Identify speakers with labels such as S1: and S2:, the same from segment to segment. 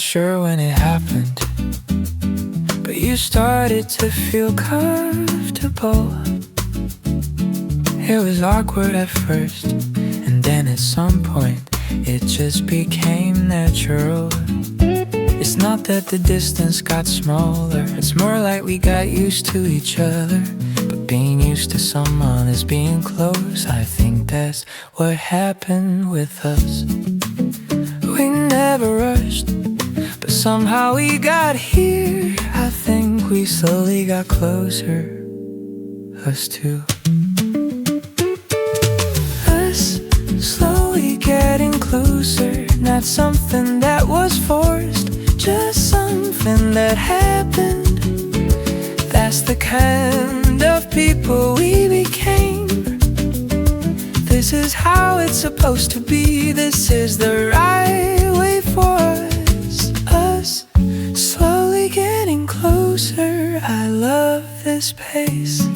S1: sure when it happened, but you started to feel comfortable. It was awkward at first, and then at some point it just became natural. It's not that the distance got smaller, it's more like we got used to each other. But being used to someone is being close. I think that's what happened with us. We never rushed, but somehow we got here. I think we slowly got closer, us two. Us slowly getting closer, not something that was forced, just something that happened. That's the kind of people we became. This is how it's supposed to be. This is the right way for us. Us slowly getting closer. I love this pace.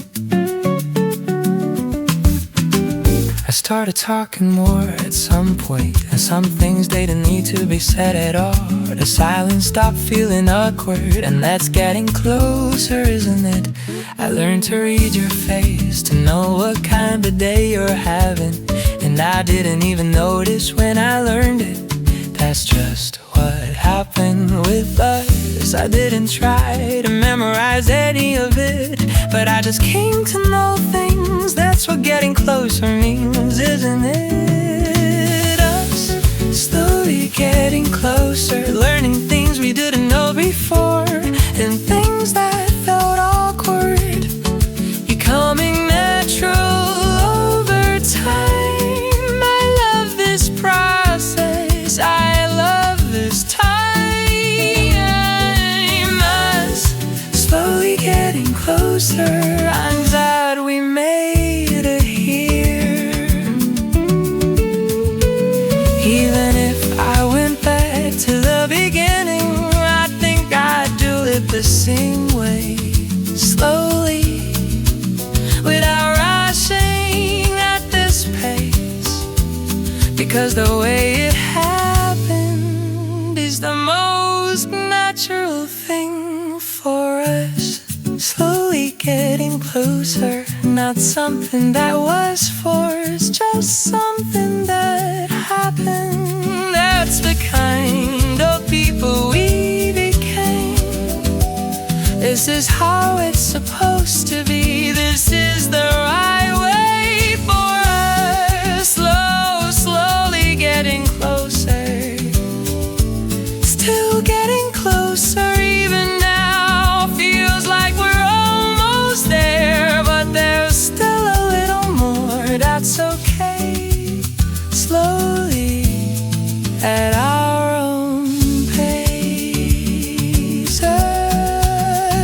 S1: I started talking more at some point, and some things they didn't need to be said at all. The silence stopped feeling awkward, and that's getting closer, isn't it? I learned to read your face, to know what kind of day you're having, and I didn't even notice when I learned it. That's just what happened with us. I didn't try to memorize any of it, but I just came to know things. That's what getting closer means, isn't it? Us slowly getting closer, learning things we didn't know before, and things that felt awkward becoming natural over time. I love this process, I love this time. Us slowly getting closer, I'm glad we made it here. Even if I went back to the beginning, I think I'd do it the same way. Slowly, without rushing at this pace, because the way it happened is the most natural thing for us. Slowly getting closer, not something that was forced, just something that happened. That's the kind of people we became. This is how it's supposed to be. This is the right way for us. Slowly getting closer, still getting closer. Even now feels like we're almost there, but there's still a little more. That's okay. Slowly, at our own pace.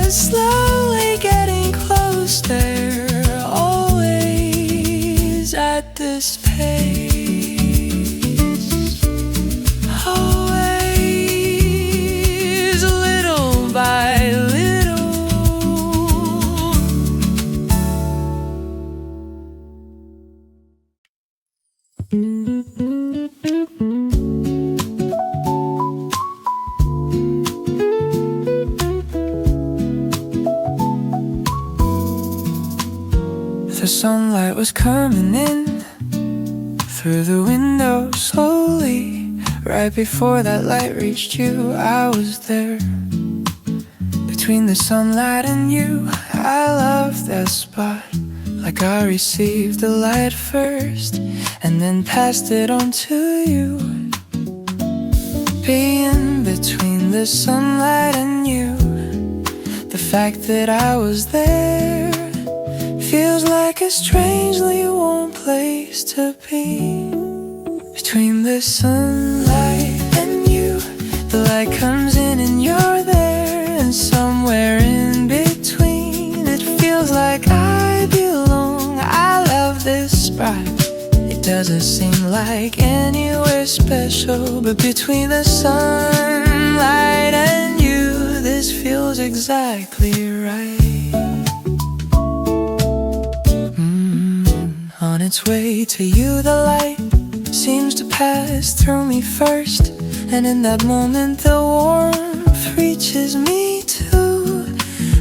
S1: Slowly getting closer, always at this pace. Always, little by little. The sunlight was coming in through the window slowly. Right before that light reached you, I was there. Between the sunlight and you, I loved that spot. Like I received the light first, and then passed it on to you. Being between the sunlight and you, the fact that I was there feels like a strangely warm place to be. Between the sunlight and you, the light comes in and you're there. And somewhere in between, it feels like I belong. I love this spot. It doesn't seem like anywhere special, but between the sunlight and you, this feels exactly right. On its way to you, the light seems to pass through me first, And in that moment the warmth reaches me too.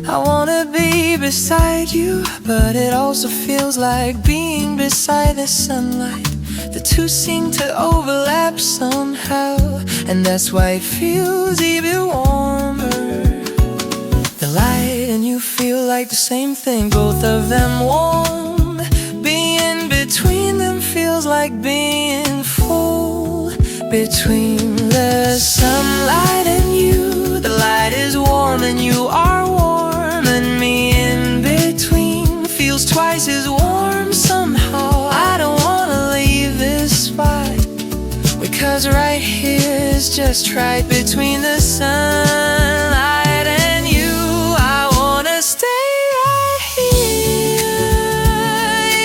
S1: I wanna be beside you, but it also feels like being beside the sunlight. The two seem to overlap somehow, and that's why it feels even warmer. The light and you feel like the same thing, both of them warm. Being between them feels like being full. Between the sunlight and you, the light is warm and you are warm, and me in between feels twice as warm somehow. I don't wanna leave this spot, because right here is just right. Between the sunlight and you, I wanna stay right here.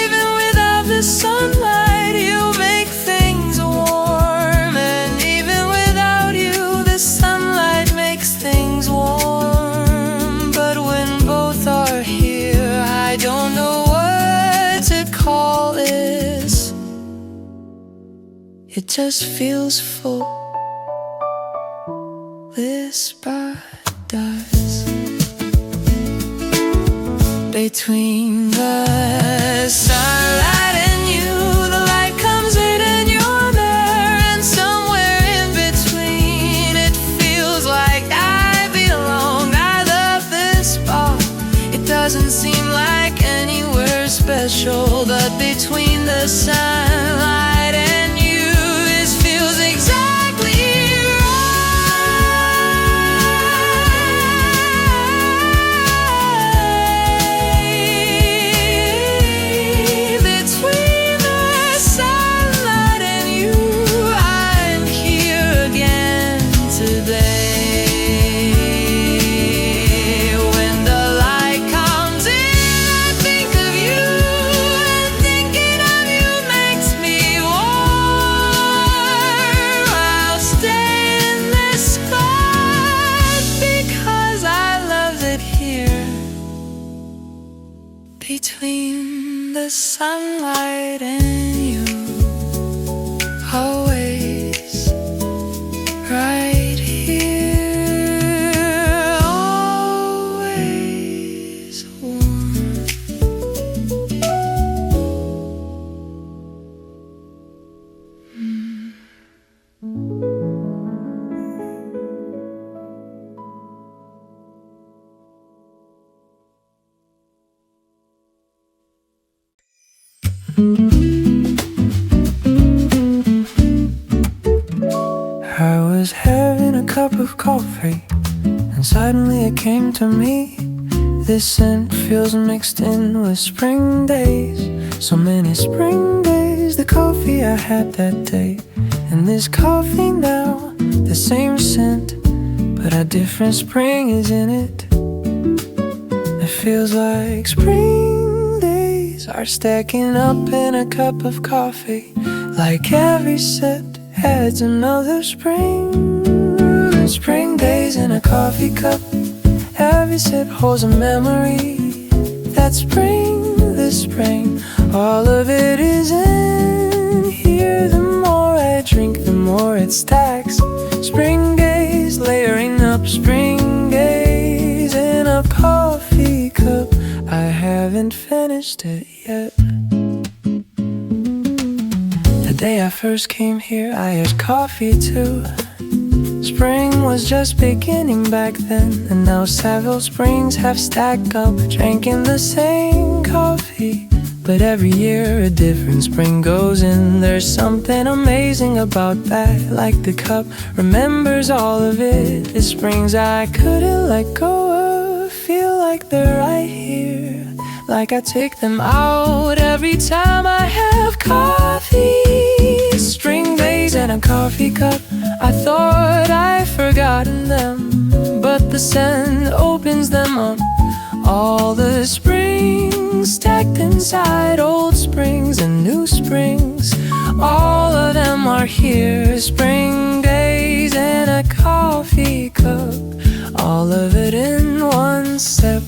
S1: Even without the sunlight, you make things warm, and even without you, the sunlight makes things warm. But when both are here, I don't know what to call this. It just feels full. This spot does. Between the sunlight and you, the light comes in and you're there, and somewhere in between it feels like I belong. I love this spot. It doesn't seem like anywhere special, but between the sunlight and you, this feels exactly between the sunlight and you, always right here, always warm. I was having a cup of coffee, and suddenly it came to me. This scent feels mixed in with spring days. So many spring days, the coffee I had that day, and this coffee now, the same scent, but a different spring is in it. It feels like spring days are stacking up in a cup of coffee, like every sip adds another spring. Spring days in a coffee cup, every sip holds a memory. That spring, this spring, all of it is in here. The more I drink, the more it stacks. Spring days layering up spring days in a coffee cup. I haven't finished it yet. The day I first came here, I had coffee too. Spring was just beginning back then, and now several springs have stacked up, drinking the same coffee. But every year a different spring goes in. There's something amazing about that, like the cup remembers all of it. The springs I couldn't let go of feel like they're right here, like I take them out every time I have coffee. Spring days and a coffee cup, I thought I'd forgotten them, but the scent opens them up. All the springs stacked inside, old springs and new springs, all of them are here. Spring days in a coffee cup, all of it in one sip.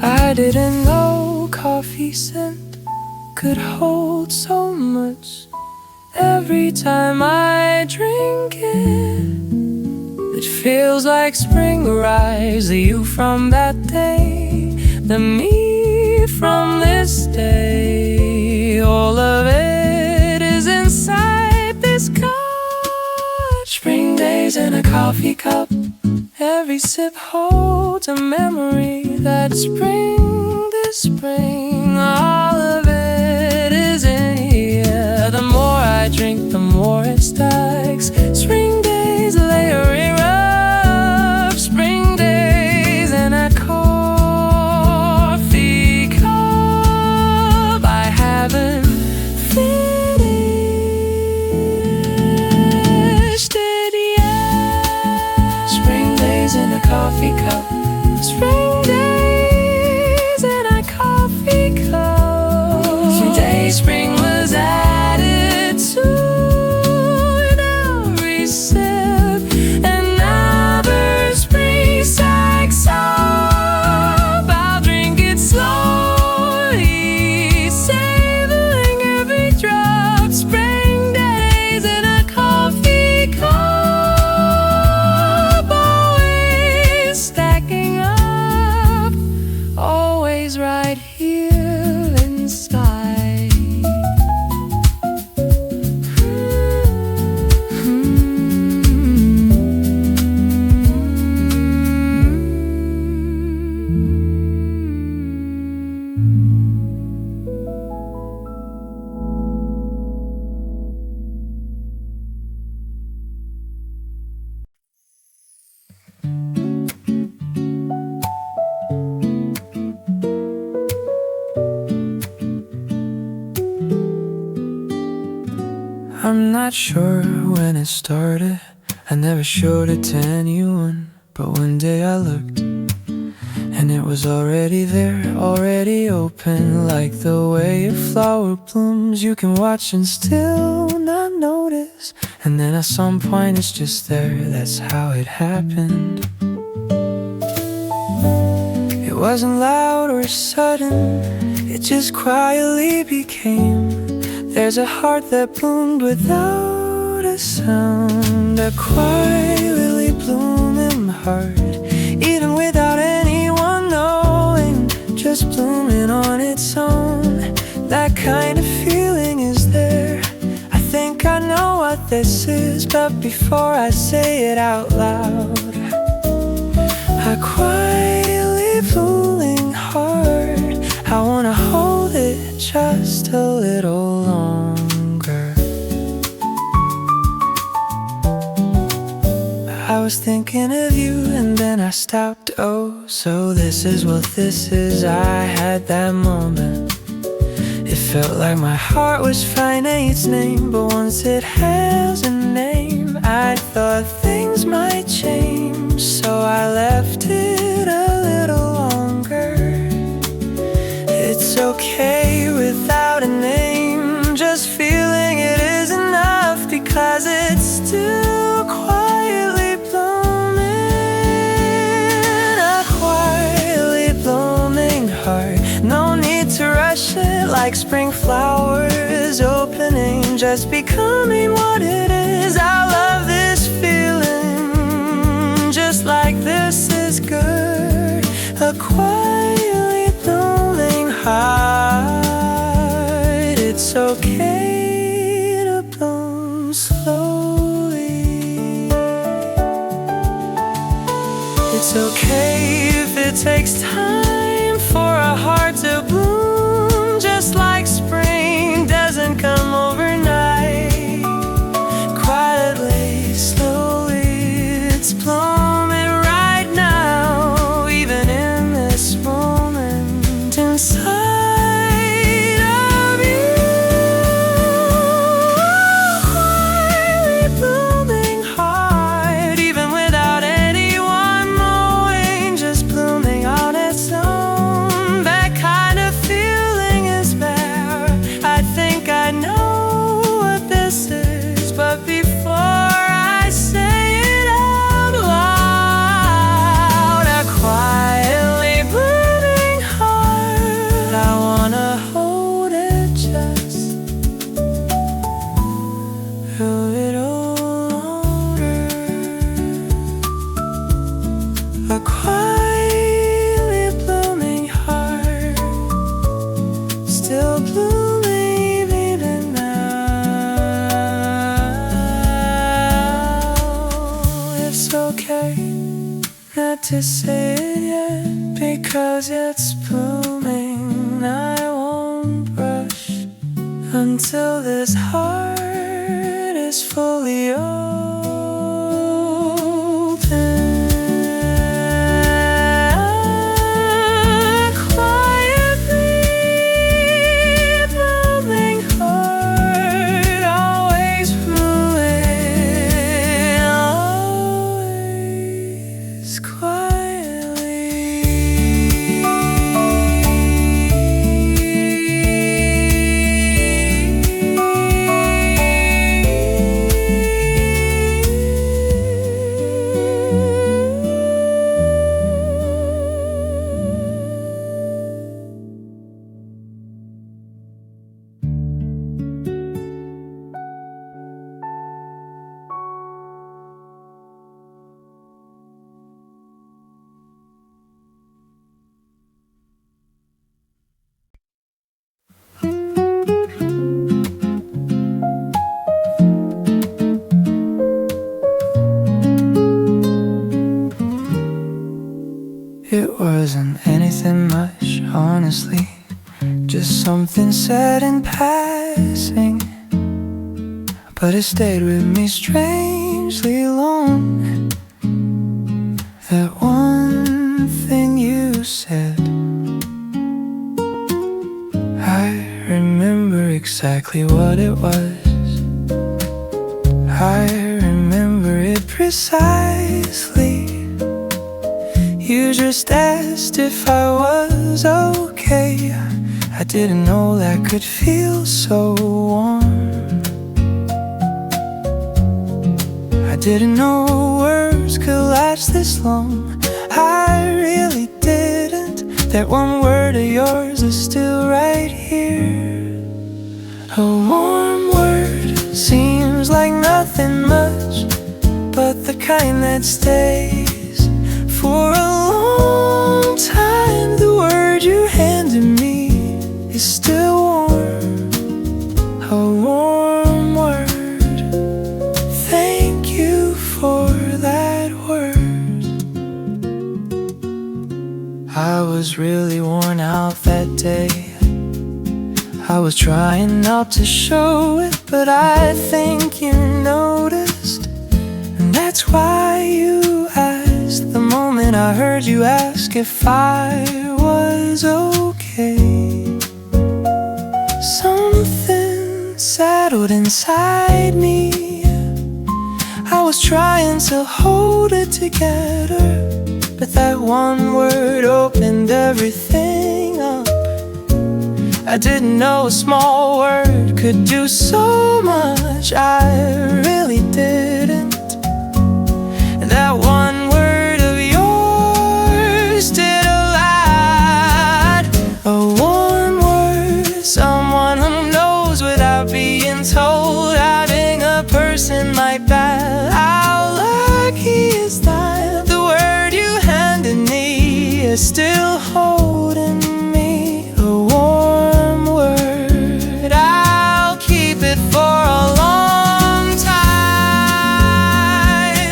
S1: I didn't coffee scent could hold so much. Every time I drink it, it feels like spring arrives. The you from that day, the me from this day, all of it is inside this cup. Spring days in a coffee cup, every sip holds a memory that spring, this spring, all of it is in here. The more I drink, the more it stacks. Spring days layering up, spring days in a coffee cup. I haven't finished it yet. Spring days in a coffee cup, spring days in a coffee cup. Today spring was added to in every sip, and now the spring stacks up. I'll drink it slowly, savoring every drop. Spring days in a coffee cup, always stacking up, always right here inside. I'm not sure when it started, I never showed it to anyone. But one day I looked, and it was already there, already open. Like the way a flower blooms, you can watch and still not notice. And then at some point it's just there, that's how it happened. It wasn't loud or sudden, it just quietly became. There's a heart that bloomed without a sound, a quietly blooming heart, even without anyone knowing, just blooming on its own. That kind of feeling is there. I think I know what this is, but before I say it out loud, a quietly blooming heart, I wanna hold it just a little longer. I was thinking of you and then I stopped. Oh, so this is what this is. I had that moment. It felt like my heart was finding its name, but once it has a name, I thought things might change, so I left it a little longer. It's okay without a name, just feeling it is enough, because it's still quietly blooming, a quietly blooming heart. No need to rush it, like spring flowers opening, just becoming what it is. I love this feeling, just like this is good, a quietly blooming heart. It's okay to bloom slowly. It's okay if it takes time for a heart to bloom, just like spring doesn't come overnight. Quietly, slowly, it's blooming right now, even in this moment inside of you. Quietly blooming heart, even without anyone knowing, just blooming on its own. That kind of right not to say it yet, because it's blooming. I won't rush until this heart is fully open. Quietly bubbling heart, always fluid, always quietly. It wasn't anything much, honestly, just something said in passing, but it stayed with me strangely long. That one thing you said, I remember exactly what it was. I remember it precisely. You just asked if I was okay. I didn't know that could feel so warm. I didn't know words could last this long. I really didn't. That one word of yours is still right here. A warm word seems like nothing much, but the kind that stays for a long time. The word you handed me is still warm. A warm word. Thank you for that word. I was really worn out that day. I was trying not to show it, but I think you noticed. And that's why you asked the moment I heard you ask if I was okay. Something settled inside me. I was trying to hold it together, but that one word opened everything up. I didn't know a small word could do so much. I really didn't. That one word of yours did a lot. A warm word, someone who knows without being told. Having a person like that, how lucky is that? The word you handed me is still holding me. A warm word, I'll keep it for a long time.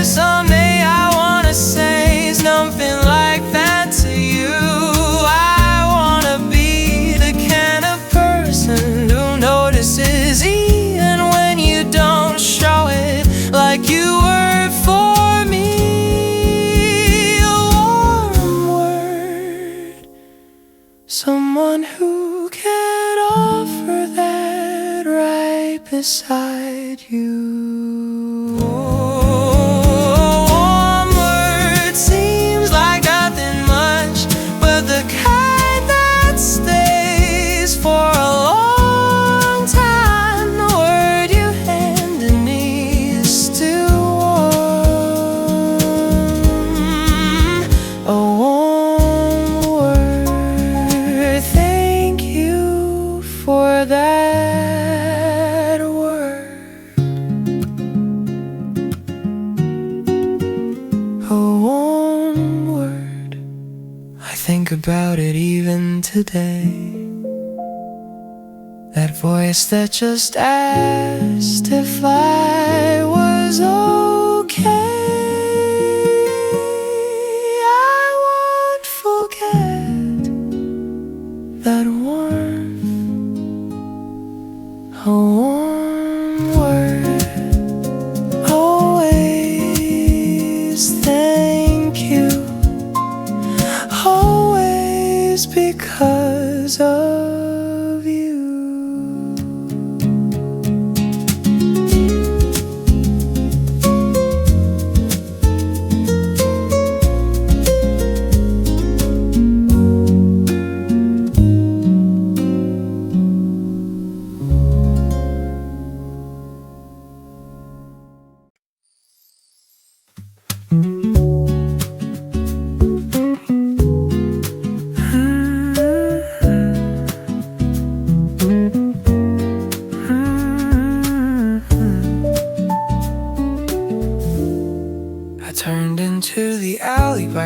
S1: Someday I wanna say something like that to you. I wanna be the kind of person who notices even when you don't show it, like you were for me. A warm word, someone who can offer that right beside you. A warm word seems like nothing much, but the kind that stays for a long time. The word you handed me is still warm. A warm word. Thank you for that word. A warm word. I think about it even today. That voice that just asked if I was okay.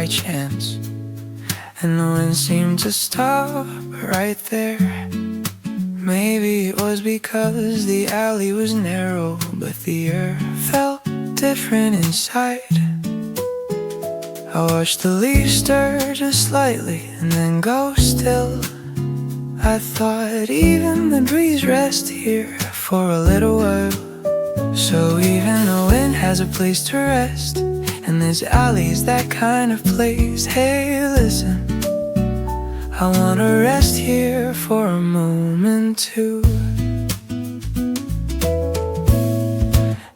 S1: by chance, and the wind seemed to stop right there. Maybe it was because the alley was narrow, but the air felt different inside. I watched the leaves stir just slightly and then go still. I thought even the breeze rests here for a little while. So even the wind has a place to rest, and this alley's that kind of place. Hey, listen, I wanna rest here for a moment too.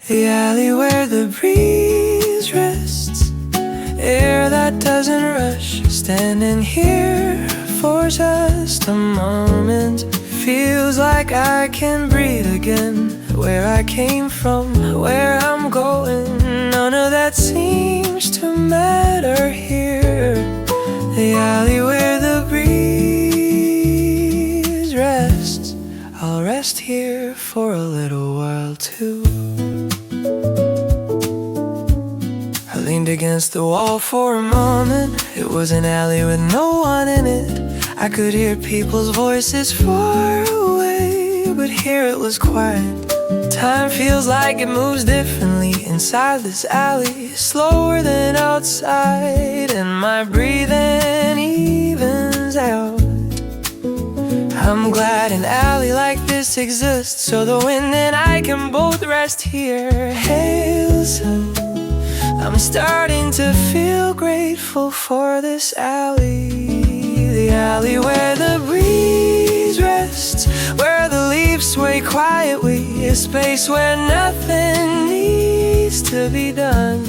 S1: The alley where the breeze rests, air that doesn't rush. Standing here for just a moment, feels like I can breathe again. Where I came from, where I'm going, none of that seems to matter here. The alley where the breeze rests, I'll rest here for a little while too. I leaned against the wall for a moment. It was an alley with no one in it. I could hear people's voices far away, but here it was quiet. Time feels like it moves differently inside this alley, slower than outside, and my breathing evens out. I'm glad an alley like this exists, so the wind and I can both rest here. Hey, listen, I'm starting to feel grateful for this alley. The alley where the breeze rests, where the leaves sway quietly, a space where nothing needs to be done.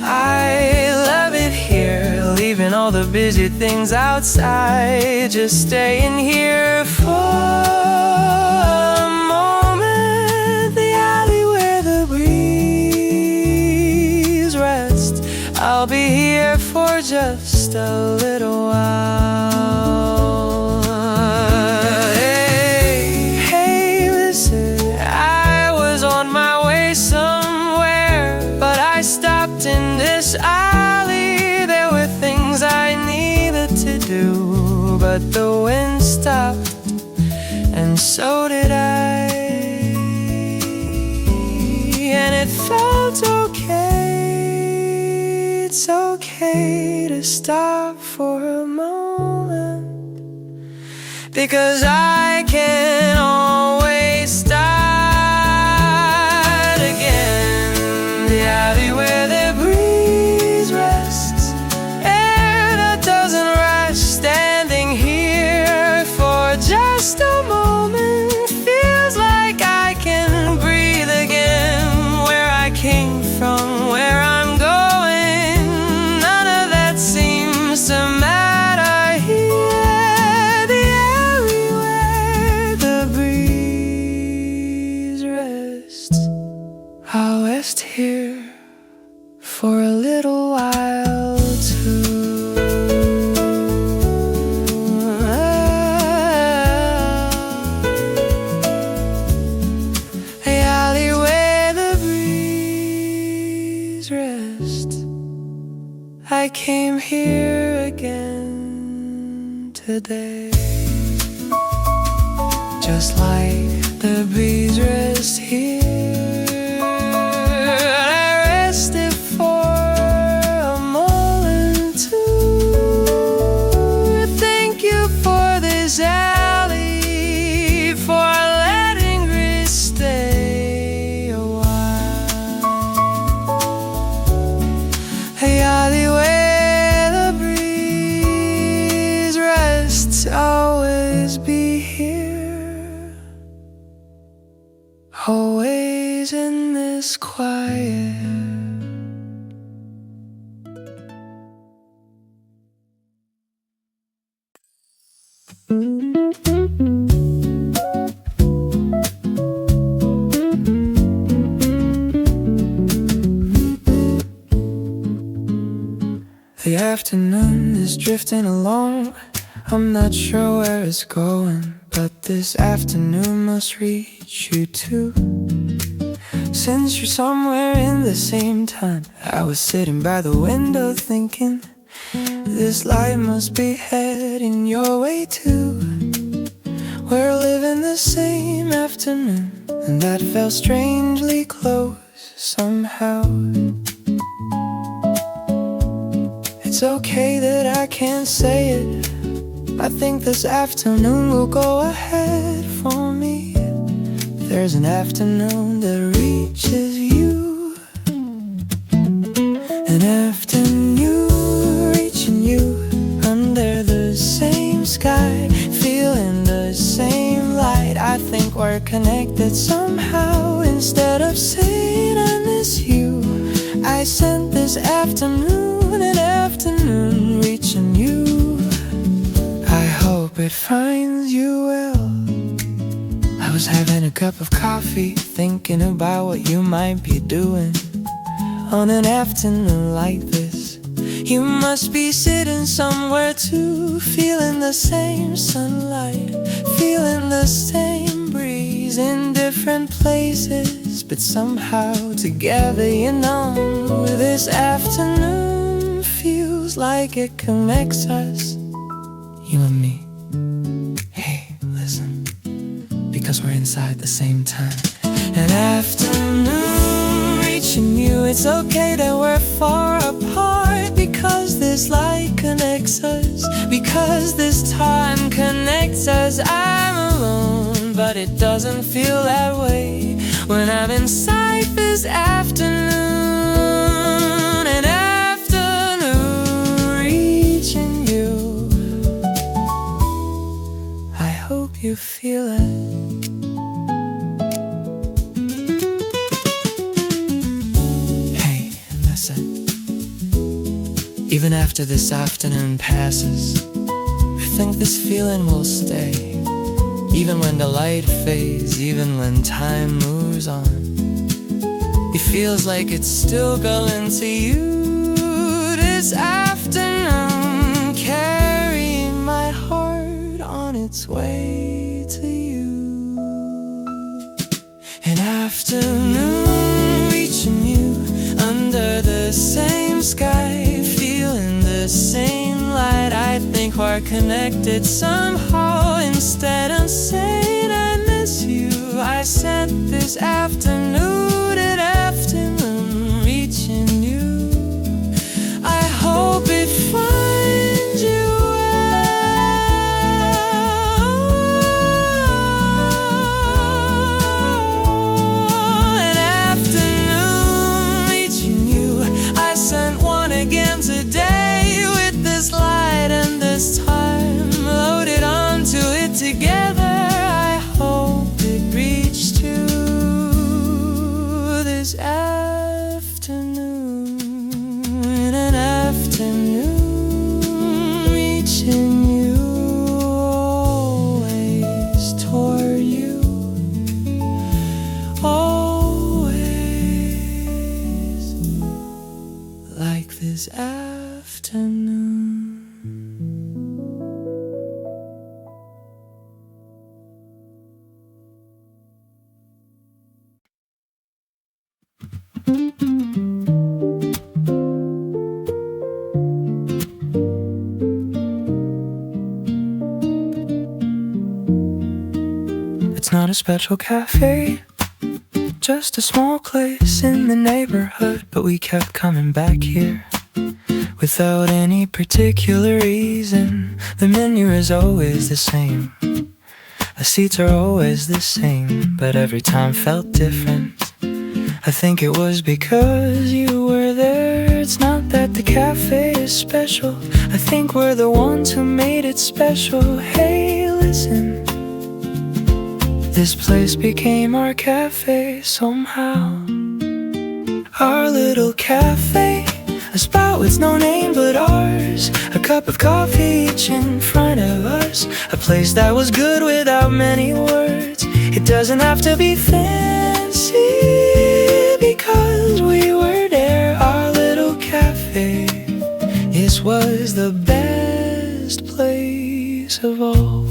S1: I love it here, leaving all the busy things outside, just staying here for a moment. The alley where the breeze rests, I'll be here for just a little while. Hey, listen, I was on my way somewhere, but I stopped in this alley. There were things I needed to do, but the wind stopped, and so did I. And it felt okay. It's okay to stop for a moment, because I can always start again. The alley where the breeze rests, air that doesn't rush. Standing here for just a moment, feels like I can breathe again. Where I came from, where I'm going, none of that seems to matter here. The alley where the breeze rests, I'll rest here for a little while too. The alley where the breeze rests, I came here again today. Just like the breeze rests here, I rested for a moment too. Thank you for this alley, for letting me stay a while. The alley where the breeze rests, always be here, always in this quiet. The afternoon is drifting along. I'm not sure where it's going, but this afternoon must reach you too. Since you're somewhere in the same time, I was sitting by the window thinking, This life must be heading your way too. We're living the same afternoon, and that felt strangely close somehow. It's okay that I can't say it. I think this afternoon will go ahead for me. There's an afternoon that reaches you, an afternoon reaching you under the same sky, feeling the same light. I think we're connected somehow. Instead of saying I miss you, I sent this afternoon, an afternoon reaching you. I hope it finds you well. I was having a cup of coffee, thinking about what you might be doing on an afternoon like this. You must be sitting somewhere too, feeling the same sunlight, feeling the same breeze in different places, but somehow together, you know. This afternoon feels like it connects us, you and me. Hey, listen, because we're inside the same time. An afternoon reaching you. It's okay that we're far apart, because this light connects us, because this time connects us. I'm alone, but it doesn't feel that way when I'm inside this afternoon. An afternoon reaching you. I hope you feel it. Even after this afternoon passes, I think this feeling will stay. Even when the light fades, even when time moves on, it feels like it's still going to you. This afternoon, carrying my heart on its way to you. An afternoon reaching you under the same sky, the same light. I think we're connected somehow. Instead of saying I miss you, I sent this afternoon, an afternoon reaching you. I hope it finds you well. An afternoon reaching you. I sent one again today, light and this time loaded onto it together. I hope it reached you this afternoon, an afternoon reaching you, always toward you, always like this afternoon. It's not a special cafe, just a small place in the neighborhood, but we kept coming back here without any particular reason. The menu is always the same, the seats are always the same, but every time felt different. I think it was because you were there. It's not that the cafe is special, I think we're the ones who made it special. Hey, listen, this place became our cafe somehow. Our little cafe, a spot with no name but ours, a cup of coffee each in front of us, a place that was good without many words. It doesn't have to be fancy, because we were there. Our little cafe, this was the best place of all.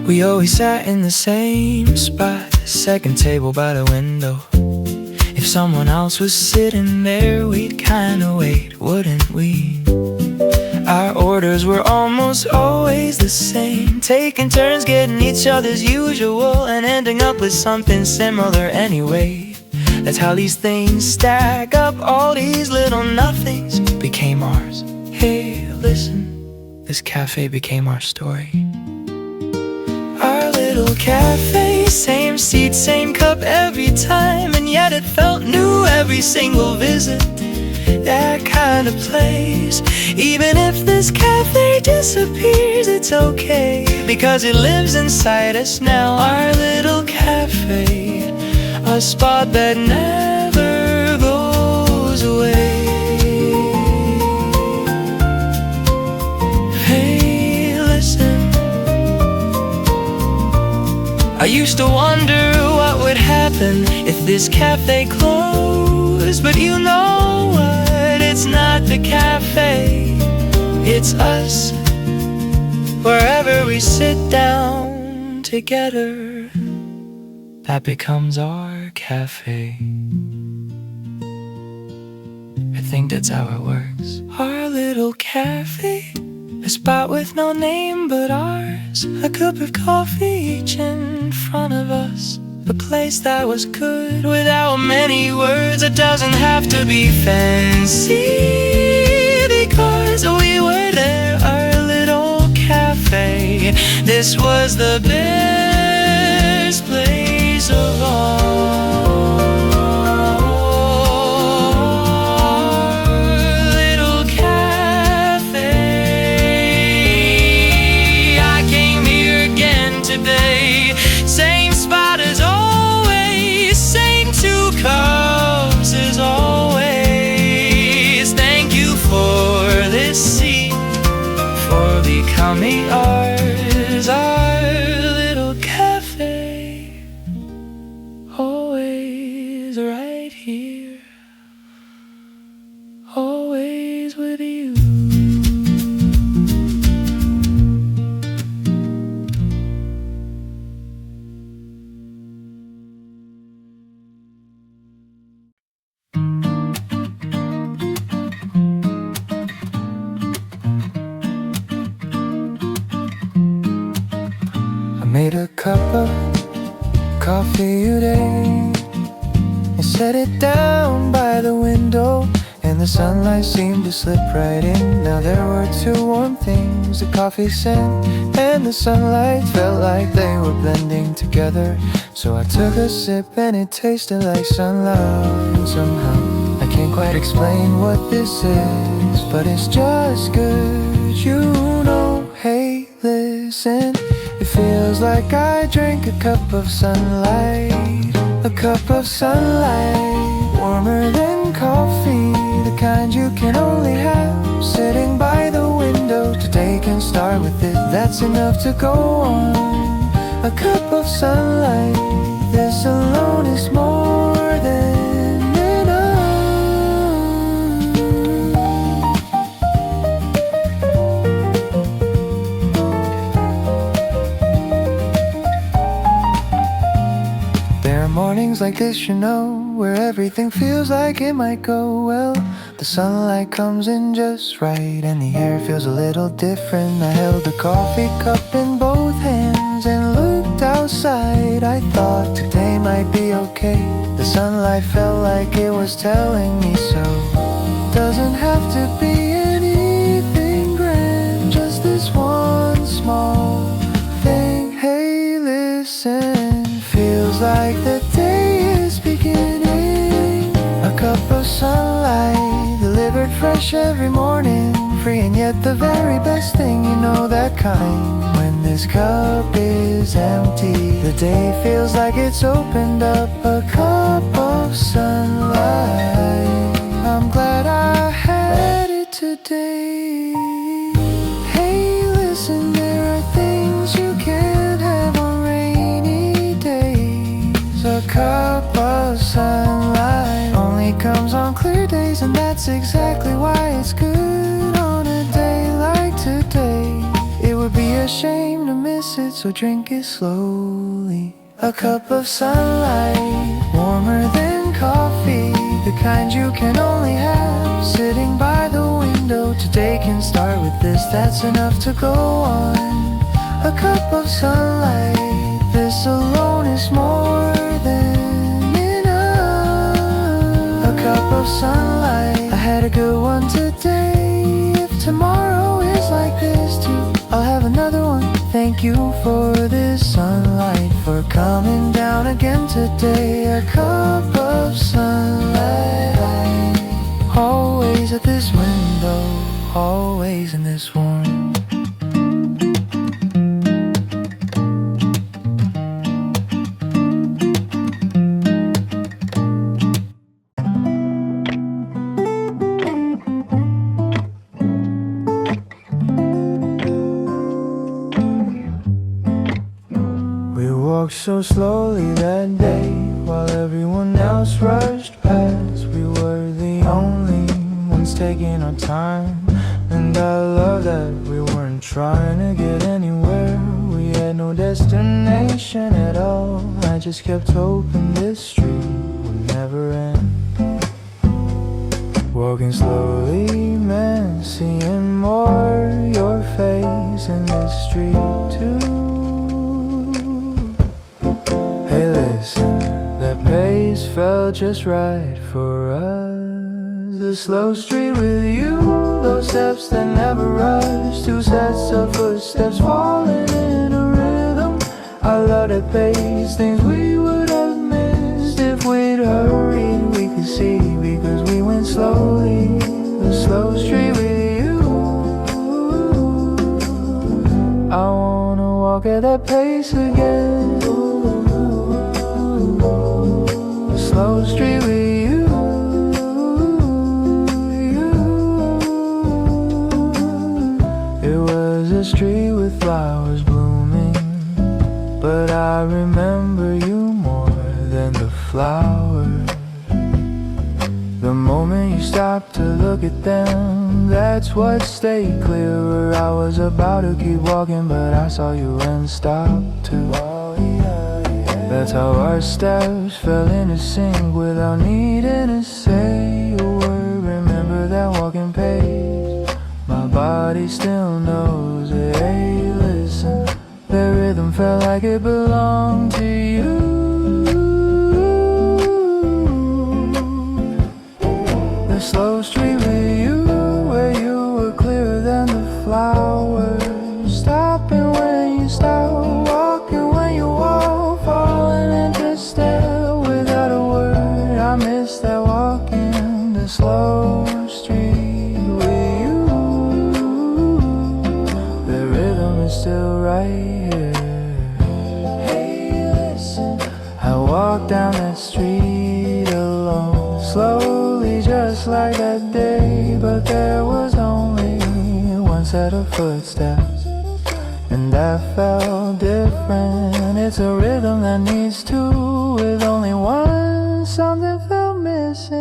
S1: We always sat in the same spot, second table by the window. If someone else was sitting there, we'd kinda wait, wouldn't we? Our orders were almost always the same, taking turns getting each other's usual and ending up with something similar anyway. That's how these things stack up, all these little nothings became ours. Hey, listen, this cafe became our story. Our little cafe, same seat, same cup every time, and yet it felt new every single visit. That kind of place, even if this cafe disappears, it's okay, because it lives inside us now. Our little cafe, a spot that never goes away. Hey, listen, I used to wonder what would happen if this cafe closed, but you know what, it's not the cafe, it's us. Wherever we sit down together, that becomes our cafe. I think that's how it works. Our little cafe, a spot with no name but ours, a cup of coffee each in front of us, a place that was good without many words. It doesn't have to be fancy, because we were there, our little cafe. This was the best place of all. Today, same spot as always, same two cups as always. Thank you for this seat, for becoming ours, our little cafe, always right here, always with you. Made a cup of coffee today and set it down by the window, and the sunlight seemed to slip right in. Now there were two warm things, the coffee scent and the sunlight, felt like they were blending together. So I took a sip and it tasted like sunlight. Somehow I can't quite explain what this is, but it's just good, you know. Hey, listen, it feels like I drank a cup of sunlight, a cup of sunlight, warmer than coffee, the kind you can only have sitting by the window. Today can start with it, that's enough to go on. A cup of sunlight, this alone is more than mornings like this, you know, where everything feels like it might go well. The sunlight comes in just right and the air feels a little different. I held the coffee cup in both hands and looked outside. I thought today might be okay. The sunlight felt like it was telling me so. Doesn't have to be anything grand, just this one small thing. Hey, listen, feels like the day is beginning. A cup of sunlight, delivered fresh every morning, free and yet the very best thing, you know that kind. When this cup is empty, the day feels like it's opened up. A cup of sunlight, I'm glad I had it today. Hey, listen, there are things you can't have on rainy days. A cup of sunlight only comes on clear days, and that's exactly why it's good on a day like today. It would be a shame to miss it, so drink it slowly. A cup of sunlight, warmer than coffee, can only have sitting by the window. Today can start with this, that's enough to go on. A cup of sunlight, this alone is more than enough. A cup of sunlight, I had a good one today. If tomorrow is like this too, I'll have another one. Thank you for this sunlight, for coming down again today. A cup of sunlight, always at this window, always in this warm. So slowly that day, while everyone else rushed past, we were the only ones taking our time. And I love that we weren't trying to get anywhere. We had no destination at all. I just kept hoping this street would never end. Walking slowly meant seeing more your face in this street too. Hey listen, that pace felt just right for us. The slow street with you, those steps that never rush. Two sets of footsteps falling in a rhythm. I love that pace, things we would have missed if we'd hurried. We could see because we went slowly. The slow street with you, I wanna walk at that pace again. Slow street with you, it was a street with flowers blooming, but I remember you more than the flowers. The moment you stopped to look at them, that's what stayed clearer. I was about to keep walking, but I saw you and stopped too. That's how our steps fell into sync without needing to say a word. Remember that walking pace, my body still knows it. Hey listen, the rhythm felt like it belonged to you. The slow street with you, where you were clearer than the flowers. Stopping when you stop, walking when you walk, falling into step without a word. I miss that walking the slow street with you. The rhythm is still right here. Hey listen, I walk down that street alone, slowly just like that day. But there was only one set of footsteps, and that felt different. It's a rhythm that needs two, with only one, something felt missing.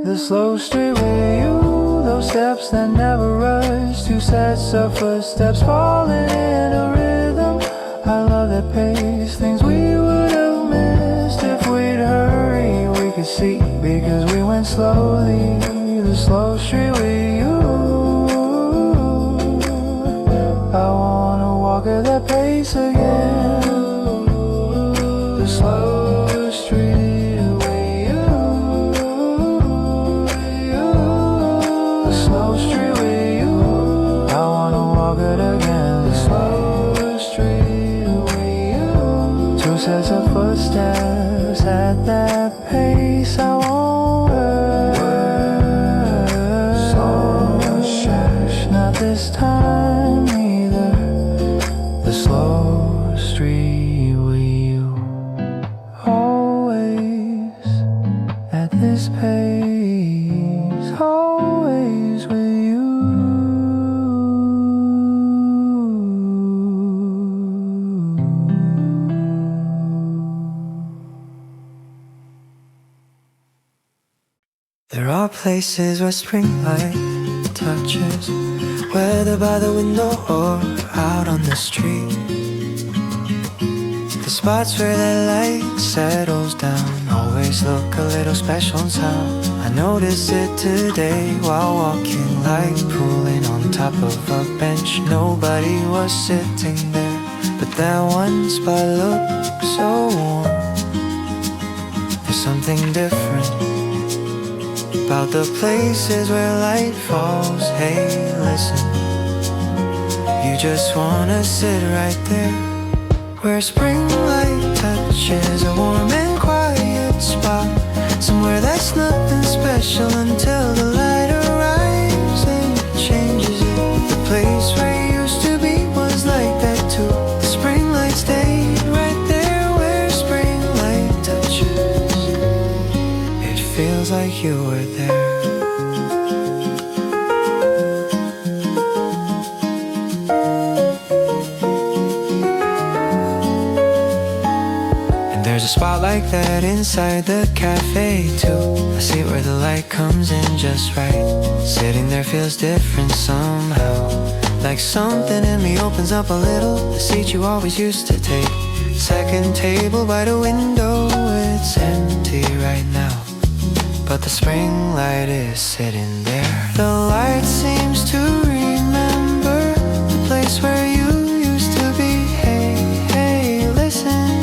S1: The slow street with you, those steps that never rush. Two sets of footsteps falling in a rhythm. I love that pace, things we would have missed if we'd hurried. We could see because we went slowly. The slow street with you, I wanna walk at that pace again. The slow street with you, the slow street with you, I wanna walk it again. The slow street with you, two sets of footsteps at that pace. I want so much, not this time either. The slow street with you, always at this pace, always with you. There are places where spring light touches, whether by the window or out on the street. The spots where the light settles down always look a little special sound. I noticed it today while walking, like pulling on top of a bench. Nobody was sitting there, but that one spot looked so warm. There's something different about the places where light falls. Hey, listen, you just wanna sit right there, where spring light touches a warm and quiet spot, somewhere that's nothing special until the light arrives and changes it. The place where you used to be was like that too. The spring light stayed right there, where spring light touches. It feels like you were there. There's a spot like that inside the cafe too. I see where the light comes in just right. Sitting there feels different somehow, like something in me opens up a little. The seat you always used to take, second table by the window, it's empty right now, but the spring light is sitting there. The light seems to remember the place where you used to be. Hey, hey, listen,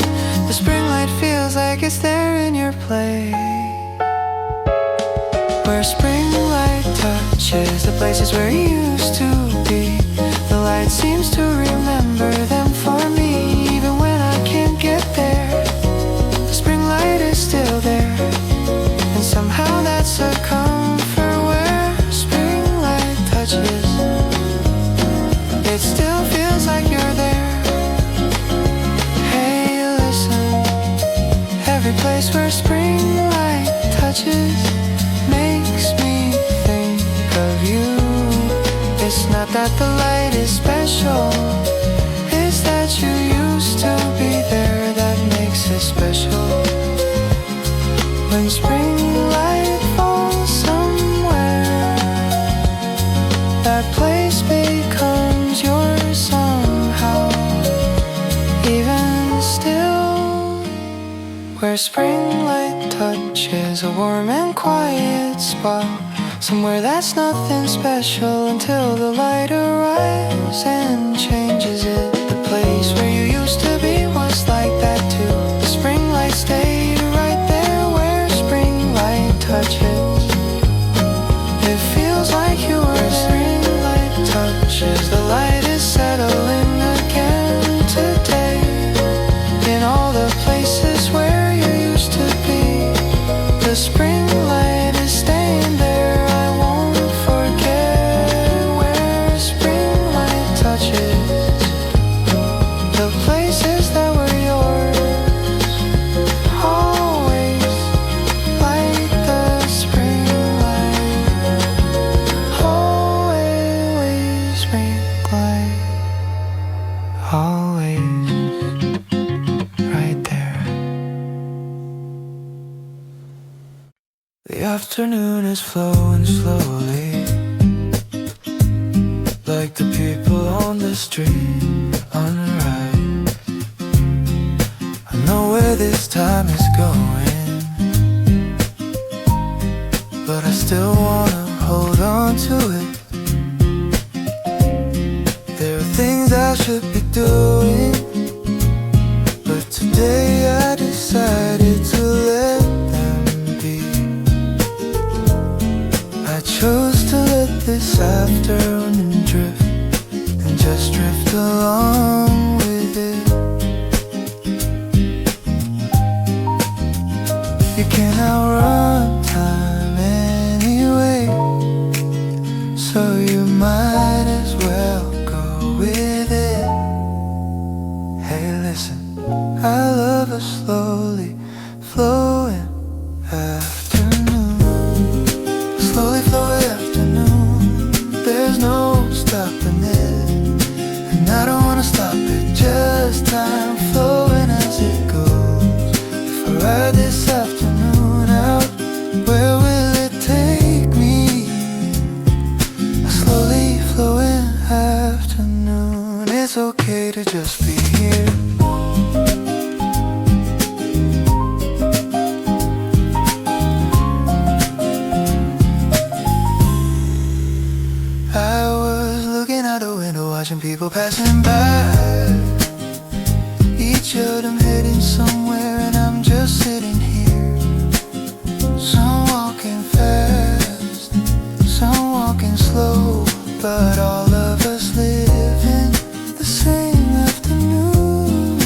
S1: the spring light feels like it's there in your play, where spring light touches the places where you used to be. The light seems to remember them for me, even when I can't get there. The spring light is still there, and somehow that's a comfort, where spring light touches. It still feels like you're there. Hey, listen, every place where spring light touches makes me think of you. It's not that the light is special, it's that you used to be there that makes it special. When spring light falls somewhere, that place becomes yours somehow. Even still, where spring light touches a warm and quiet spot, somewhere that's nothing special until the light arrives and changes it. The place where you used to be was like that too. The spring light stayed right there, where spring light touches. It feels like you were there. Spring light touches, the light is settling again today, in all the places where you used to be. The spring light is staying there. I won't forget where spring light touches the places that were yours, always like the spring light, always spring light, always right there. The afternoon is flowing slowly, like the people on the street on the right. I know where this time is going, but I still wanna hold on to it. There are things I should be doing, but today I decided to let them be. I chose to let this afternoon drift, and just drift along with it. You can't outrun time anyway, so you might as well go with it. Hey, listen, I love a slowly flowing afternoon, a slowly flowing afternoon. There's no stopping it, and I don't wanna stop it. Just time flowing as it goes. If I ride this afternoon out, where will it take me? A slowly flowing afternoon. It's okay to just be here. people passing by, each of them heading somewhere, and I'm just sitting here. Some walking fast, some walking slow, but all of us live in the same afternoon.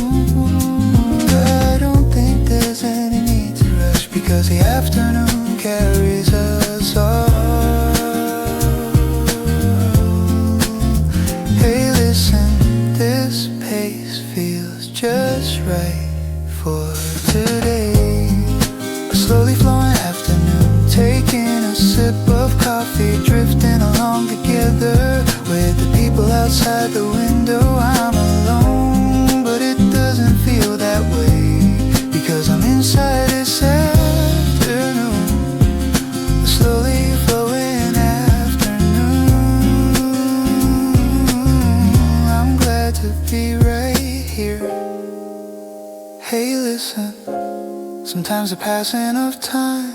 S1: I don't think there's any need to rush, because the afternoon carries us all. Hey, listen, this pace feels just right for today. A slowly flowing afternoon, taking a sip of coffee, drifting along together with the people outside the window. I'm alone, but it doesn't feel that way, because I'm inside this afternoon, a slowly flowing afternoon. I'm glad to be right here. Hey, listen, sometimes the passing of time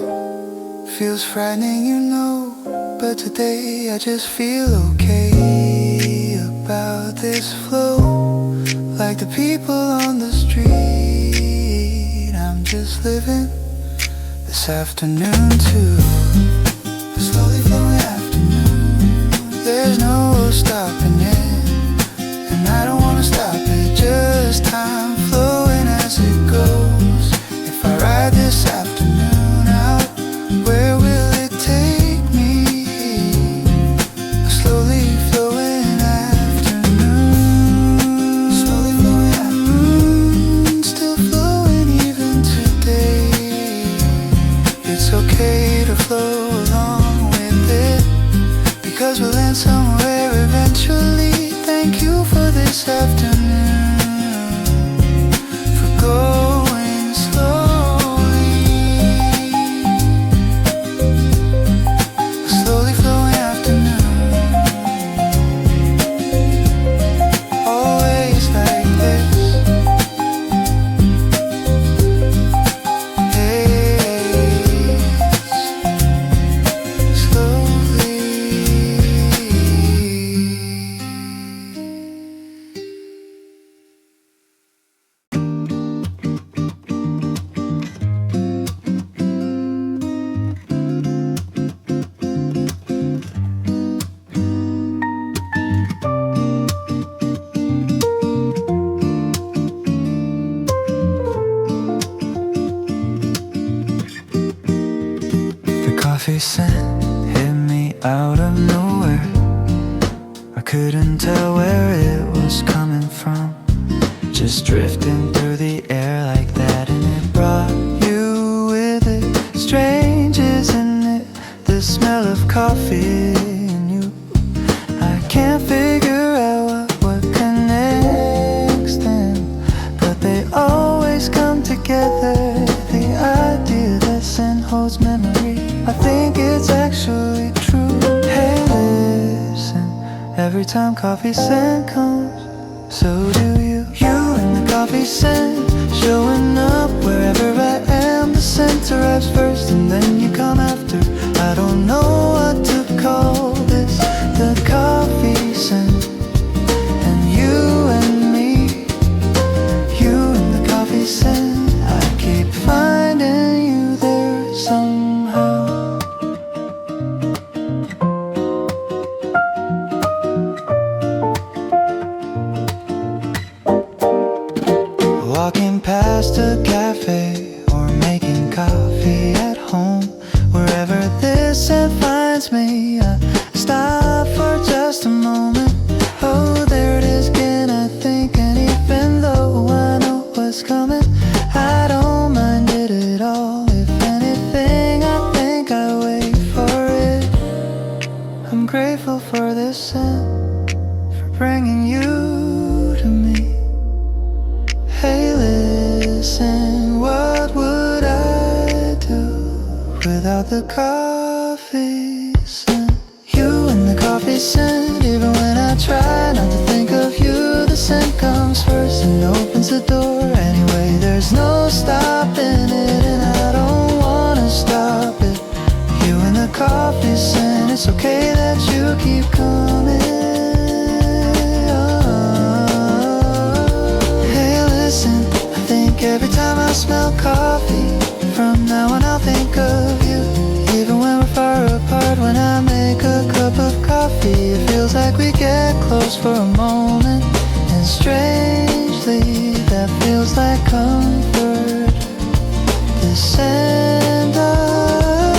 S1: feels frightening, you know, but today I just feel okay about this flow. Like the people on the street, I'm just living this afternoon too. A slowly flowing afternoon, there's no stopping it, and I don't wanna stop it, just time flowing as it goes. If I ride this afternoon out, where will it take me? A slowly flowing afternoon, slowly flowing afternoon, still flowing even today. It's okay to flow along with it, because we'll land somewhere eventually. Thank you for this afternoon, for going slowly. A slowly flowing afternoon, always like this. Slowly. The coffee scent hit me out of nowhere. I couldn't tell where it was coming from, just drifting through the air like that, and it brought you with it. Strange, isn't it? The smell of coffee and you. I can't figure out what connects them, but they always come together. The idea that scent holds memory, I think it's actually true. Hey, listen, every time coffee scent comes, so do you. You and the coffee scent, showing up wherever I am. The scent arrives first and then you come after. I don't know what to call this, the coffee scent. And you and me, you and the coffee scent, I keep finding you there somehow. Walking past a cafe or making coffee at home, wherever this scent finds me, I stop for just a moment. Oh, there it is again, I think, and even though I know what's coming, I don't mind it at all. If anything, I think I wait for it. I'm grateful for this scent, for bringing you to me. Hey, listen, what would I do without the coffee scent? You and the coffee scent, even when I try not to think of you, the scent comes first and opens the door. Anyway, there's no stopping it, and I don't wanna stop it. You and the coffee scent, it's okay that you keep coming. Oh. think every time I smell coffee. From now on I'll think of you. Even when we're far apart, when I make a cup of coffee, it feels like we get close for a moment. And strangely, that feels like comfort. The scent of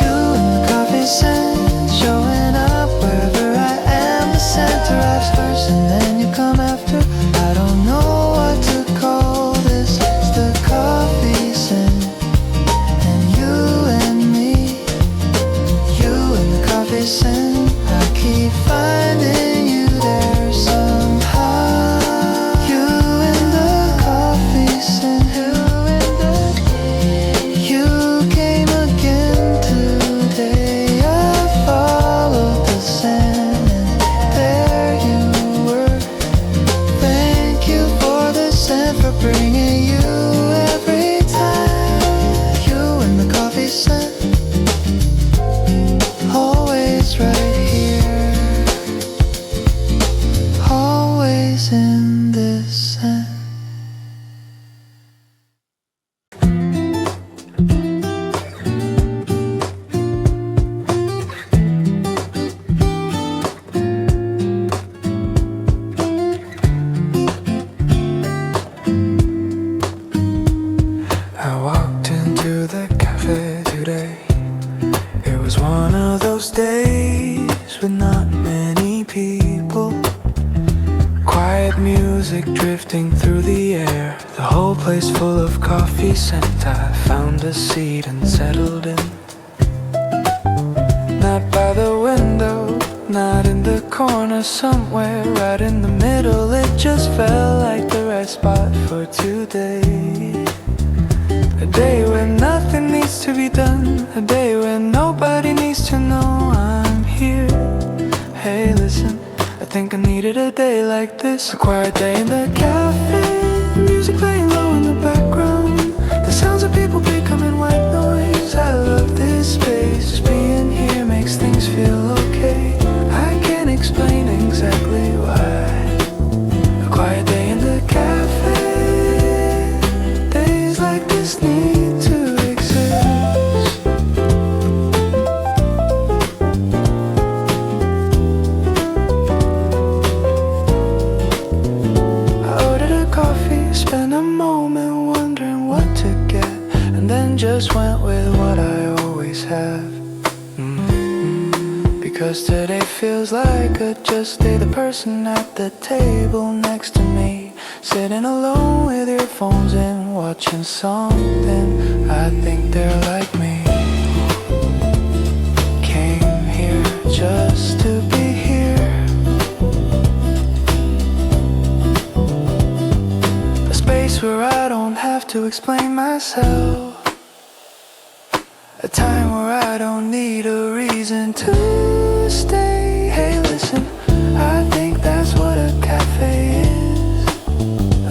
S1: you and the coffee scent, showing up wherever I am. The scent arrives first and then you come after. I don't know what to call this. It's the coffee scent. And you and me, you and the coffee scent. I keep finding you there somehow. You and the coffee scent. You came again today. I followed the scent and there you were. Thank you for the scent, for bringing you every time. You and the coffee scent, always right here, always in this scent. I walked into the cafe today. It was one of those days with not many people. Quiet music drifting through the air. The whole place full of coffee scent. I found a seat and settled in. Not by the window, not in the corner, somewhere right in the middle. It just felt like the right spot for today. A day when nothing needs to be done. A day when nobody needs to know I'm here. Hey, listen, I think I needed a day like this. A quiet day in the cafe, music playing low in the background. The sounds of people becoming white noise. I love this space, just being here makes things feel okay. I can't explain exactly why. A quiet day in the cafe, days like this need to exist. I ordered a coffee, spent a moment wondering what to get, and then just went with what I always have. Because today feels like a just day. The person at the table next to me, sitting alone with earphones in, watching something. I think they're like me. Came here just to be here. A space where I don't have to explain myself. A time where I don't need a reason to stay. Hey, listen, I think that's what a cafe is.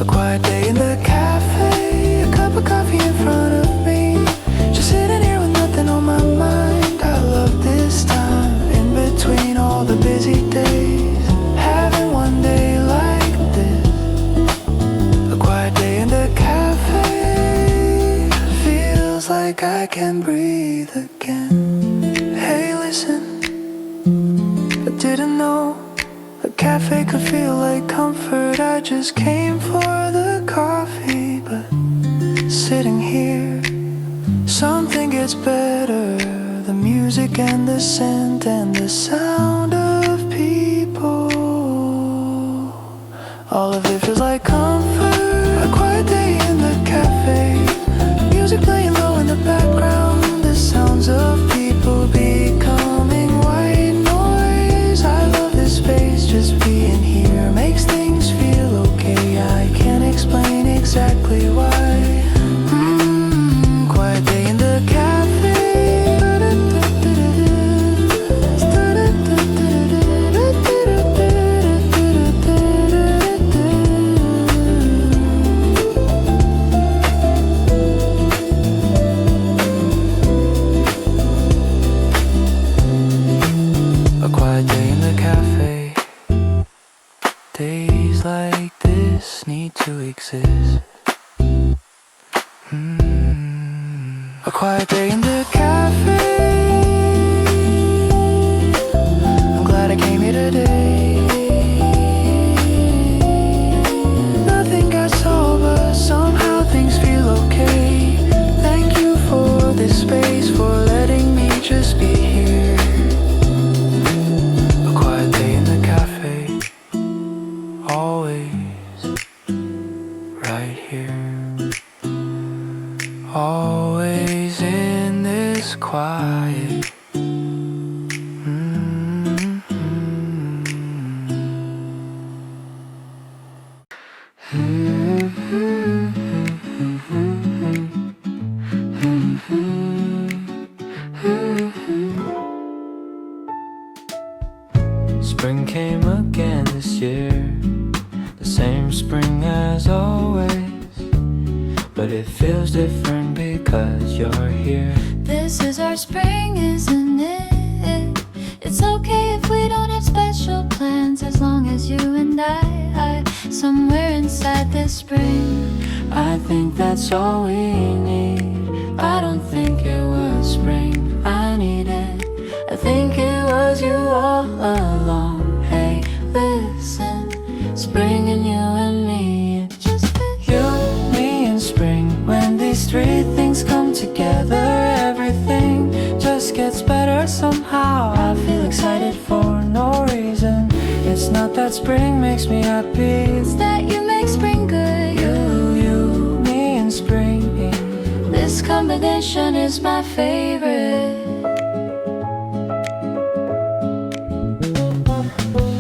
S1: A quiet day in the cafe, a cup of coffee in front of me, just sitting here with nothing on my mind. I love this time in between all the busy days, having one day like this. A quiet day in the cafe, feels like I can breathe again. Hey, listen, I didn't know a cafe could feel like comfort. I just came for the coffee, but sitting here, something gets better. The music and the scent and the sound of people, all of it feels like comfort. A quiet day in the cafe, music playing low in the background. The sounds of people becoming white noise. I love this space, just being here makes things feel okay. I can't explain exactly why. Quiet day in the cafe. A quiet day in the cafe. I'm glad I came here today. Nothing got solved, but somehow things feel okay. Thank you for this space, for letting me just be here. A quiet day in the cafe. Always right here. Always in this quiet. Spring came again this year, the same spring as always, but it feels different because you're here.
S2: This is our spring, isn't it? It's okay if we don't have special plans, as long as you and I somewhere inside this spring.
S1: I think that's all we need. I don't think it was spring I needed. I think it was you all along. Hey, listen, spring and you and me. It's just you, me and spring. When these three things come together, everything just gets better somehow. I feel excited for no reason. It's not that spring makes me happy,
S2: It's that you make spring good.
S1: you, me and spring.
S2: This combination is my favorite.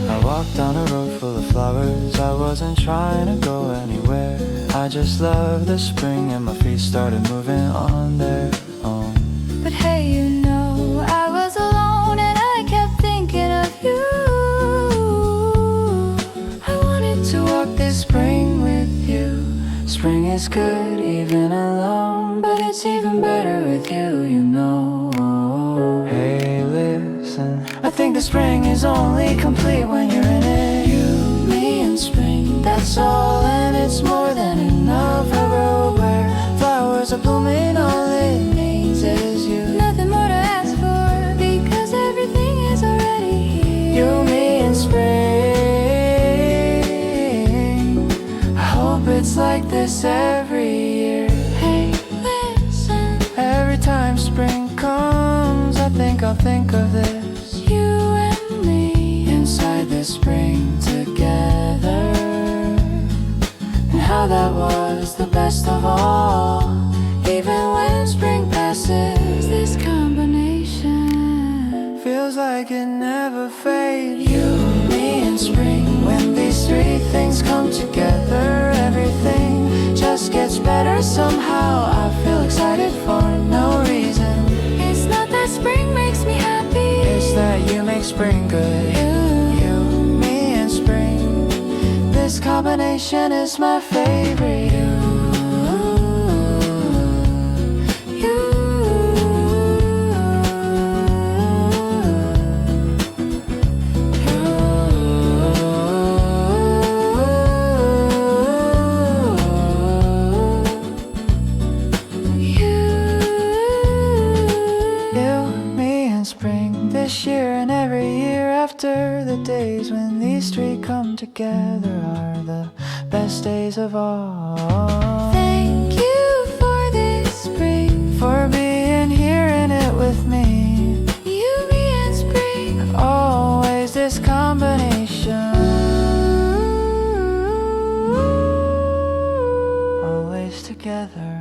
S1: I walked down a road full of flowers. I wasn't trying to go anywhere. I just loved the spring and my feet started moving on their own.
S2: But hey, you know, I was alone and I kept thinking of you.
S1: I wanted to walk this spring with you. Spring is good even alone, but it's even better with you, you know. Hey, listen, I think the spring is only complete when you're in it. You, me and spring, that's all, and it's more than enough. A road where flowers are blooming, all it needs is you.
S2: Nothing more to ask for, because everything is already here.
S1: You, me and spring. I hope it's like this every year.
S2: Hey, listen,
S1: Every time spring comes, I think I'll think of this.
S2: you and me
S1: Inside this spring together, and how that was the best of all. Even when spring passes,
S2: this combination.
S1: feels like it never fades. You, me and spring. When these three things come together, everything just gets better somehow. I feel excited for no reason.
S2: It's not that spring makes me happy,
S1: It's that you make spring good. You, me and spring. This combination is my favorite. This year and every year after, the days when these three come together are the best days of all.
S2: Thank you for this spring,
S1: For being here in it with me.
S2: you, me and spring.
S1: Always this combination. Always together.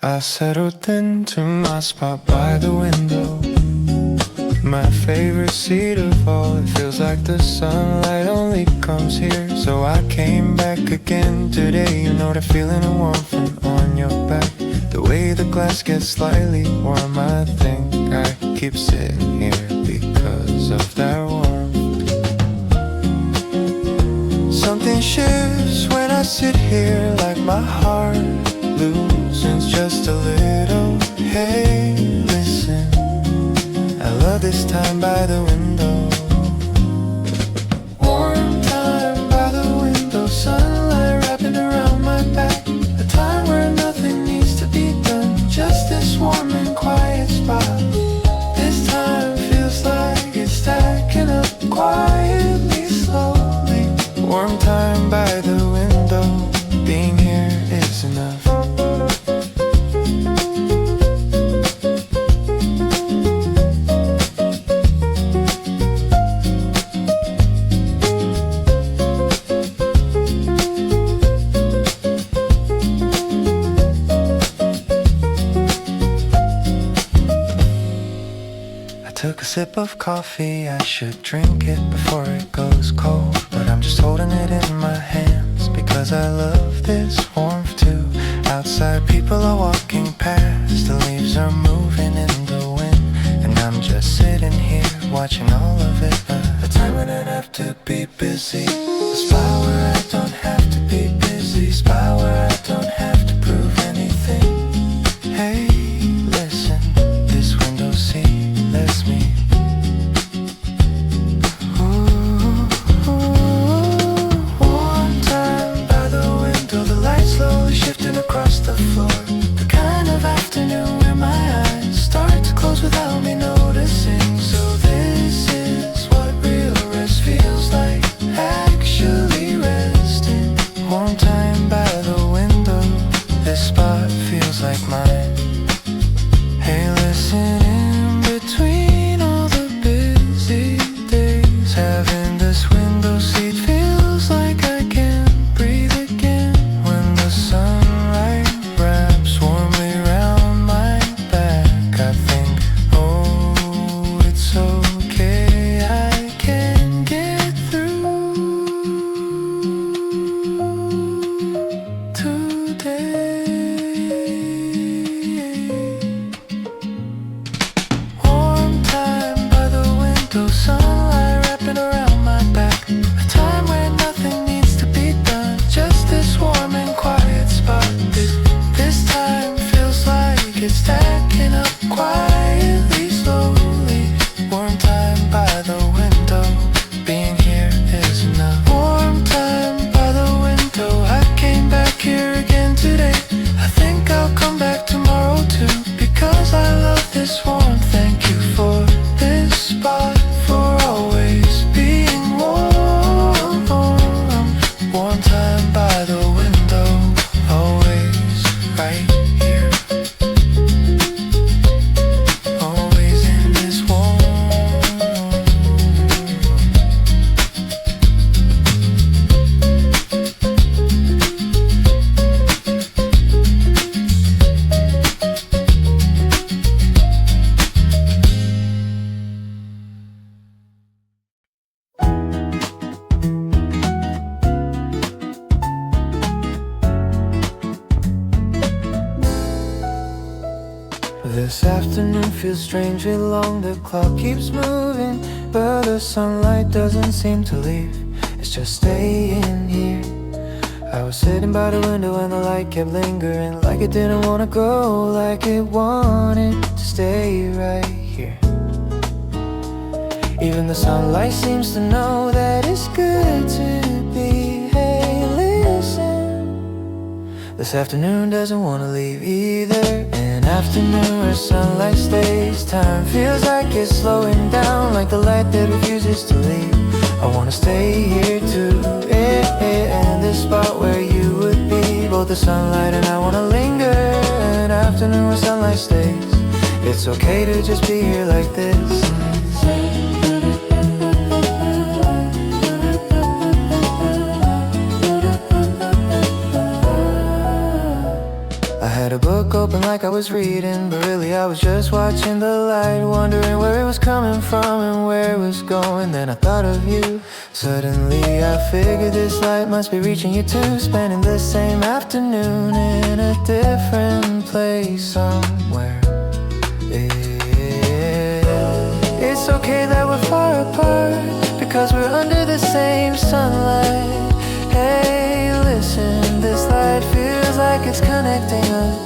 S1: I settled into my spot by the window, my favorite seat of all. It feels like the sunlight only comes here, so I came back again today. You know the feeling of warmth on your back, the way the glass gets slightly warm. I think I keep sitting here because of that warmth. Something shifts when I sit here, like my heart loosens just a little. Hey, listen, I love this time by the window. Warm Warm time by the window, being here is enough. Took a sip of coffee, I should drink it before it goes cold. But I'm just holding it in my hands because I love this warmth too. Outside people are walking past, the leaves are moving in the wind, and I'm just sitting here watching all of it. A time when I have to be busy, a spot where I don't have to be busy, spot where I don't have to prove anything. Hey, listen, this window seat lets me. One time by the window, the light slowly shifting across the floor. The kind of afternoon where my eyes start to close without me noticing. So this is what real rest feels like, actually resting. One time by the window, this spot feels like mine. Hey, listen. Between all the busy days, having this window seat feels like I can breathe again. When the sunlight wraps warmly around my back, I think, oh, it's okay, I can get through today. Sunlight wrapping around my back, a time where nothing needs to be done, just this warm and quiet spot. This time feels like it's stacking up quietly, slowly. Warm time by the window, being here is enough. Warm time by the window, I came back here again today. I think I'll come back tomorrow too, because I love this warmth. Thank you for this spot, for always being warm. One time by the window, always right here, always in this warm. This afternoon feels strangely long, the clock keeps moving, but the sunlight doesn't seem to leave, it's just staying here. I was sitting by the window and the light kept lingering, like it didn't want to go, like it wanted to stay right here. Even the sunlight seems to know that it's good to be. Hey, listen, this afternoon doesn't want to leave either. An afternoon where sunlight stays, time feels like it's slowing down, like the light that refuses to leave. I wanna stay here too, and this spot where you would be, both the sunlight and I wanna linger. An afternoon where sunlight stays, it's okay to just be here like this. I had a book open like I was reading, but really I was just watching the light, wondering where it was coming from and where it was going. Then I thought of you. Suddenly I figured this light must be reaching you too, spending the same afternoon in a different place somewhere. It's okay that we're far apart, because we're under the same sunlight. Hey, listen, this light feels like it's connecting us.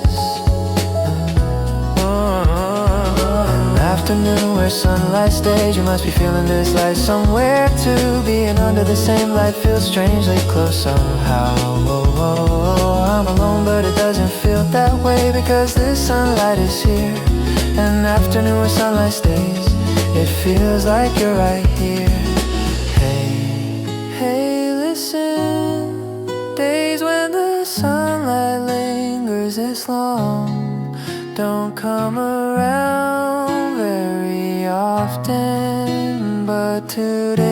S1: An afternoon where sunlight stays, you must be feeling this light somewhere too. Being under the same light feels strangely close somehow. I'm alone, but it doesn't feel that way, because this sunlight is here. An afternoon where sunlight stays, it feels like you're right here. Hey, hey, listen. listen. Days when the sunlight lingers this long don't come around very often, but today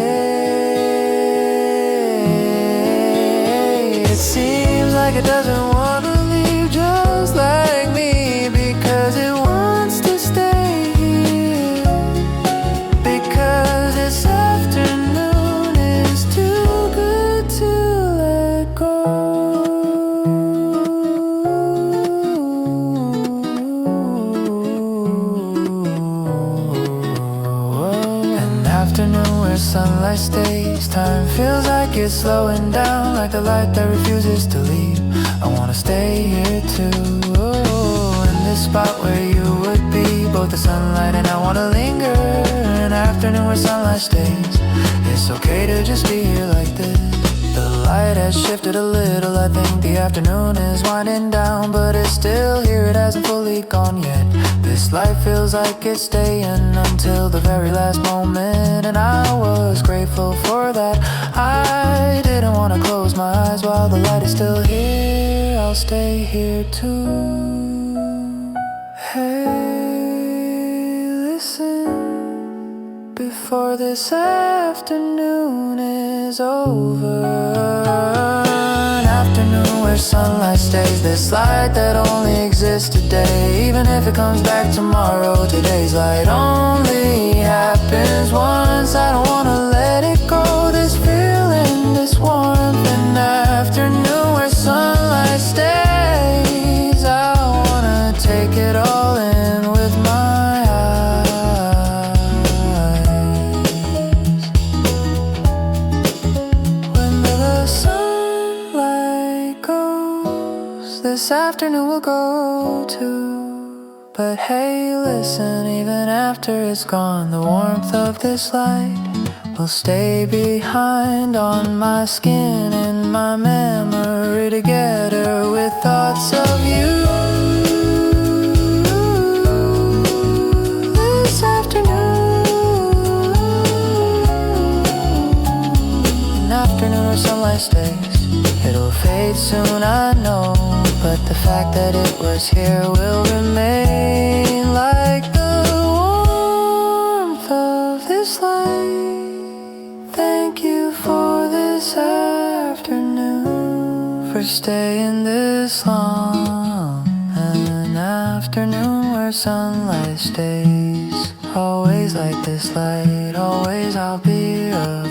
S1: it seems like it doesn't want to leave, just like me, because it wants to stay here, because this afternoon is too good to let go. An afternoon where sunlight stays, time feels like it's slowing down, like the light that refuses to leave. I wanna stay here too, in this spot where you would be, both the sunlight and I wanna linger. An afternoon where sunlight stays, it's okay to just be here like this. The light has shifted a little, I think the afternoon is winding down, but it's still here, it hasn't fully gone yet. This light feels like it's staying until the very last moment, and I was grateful for that. I didn't want to close my eyes while the light is still here. I'll stay here too. Hey, listen, before this afternoon is over. An afternoon where sunlight stays, this light that only exists today. Even if it comes back tomorrow, today's light only happens once. I don't wanna let it go, this feeling, this warmth. An afternoon where sunlight stays, I wanna take it all in with my eyes. When the sunlight goes, this afternoon will go too. But hey, listen, even after it's gone, the warmth of this light will stay behind on my skin and my memory, together with thoughts of you. This afternoon, an afternoon where sunlight stays, it'll fade soon, I know, but the fact that it was here will remain, like the warmth of this light. Thank you for this afternoon, for staying this long. An afternoon where sunlight stays, always like this light, always I'll be alone.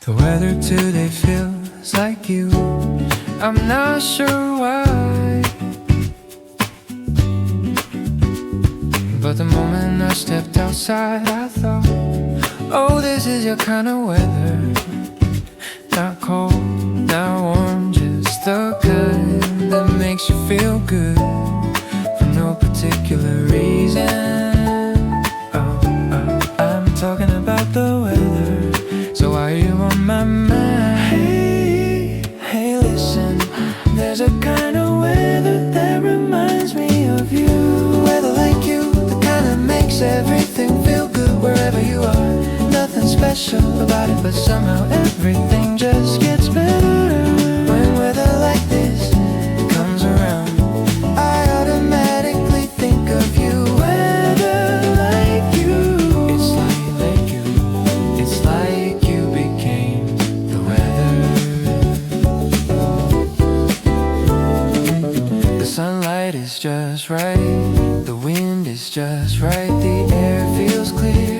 S1: The weather today feels like you, I'm not sure why, but the moment I stepped outside I thought, oh, this is your kind of weather. Not cold, not warm, just the kind that makes you feel good for no particular reason. Oh, I'm talking about the weather, so why are you on my mind? Hey, listen, there's a kind of weather that reminds me of you. Weather like you, the kind that makes everything feel good wherever you are. Nothing special about it, but somehow everything just gets better when weather like this comes around. I automatically think of you. Weather like you, it's like you, it's like you became the weather. The sunlight is just right, the wind is just right, the air feels clear.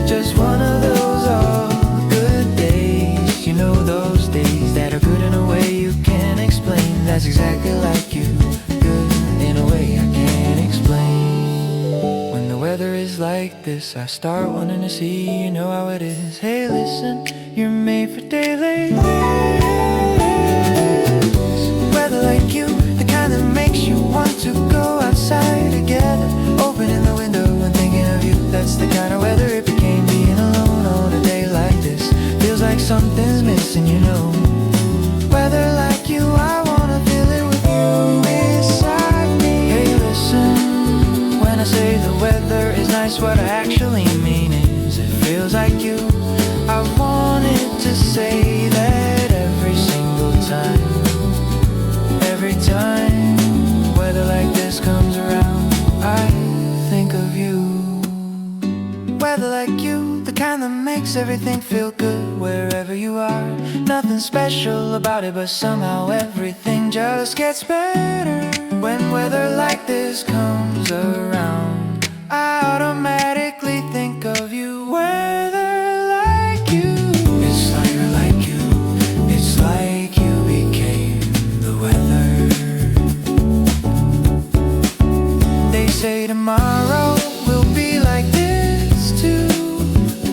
S1: Just one of those all good days, you know, those days that are good in a way you can't explain. That's exactly like you, good in a way I can't explain. When the weather is like this, I start wanting to see, you know how it is. Hey, listen, you're made for days like this. Weather like you, the kind that makes you want to go outside together, opening the window and thinking of you. That's the kind of weather it became. Being alone on a day like this feels like something's missing, you know. Weather like you, I wanna feel it with you. every time weather like this comes around, I think of you. Weather like you, the kind that makes everything feel good wherever you are. Nothing special about it, but somehow everything just gets better. When weather like this comes around, I automatically think of you. Weather like you, it's like you, it's like you became the weather. They say tomorrow will be like this too.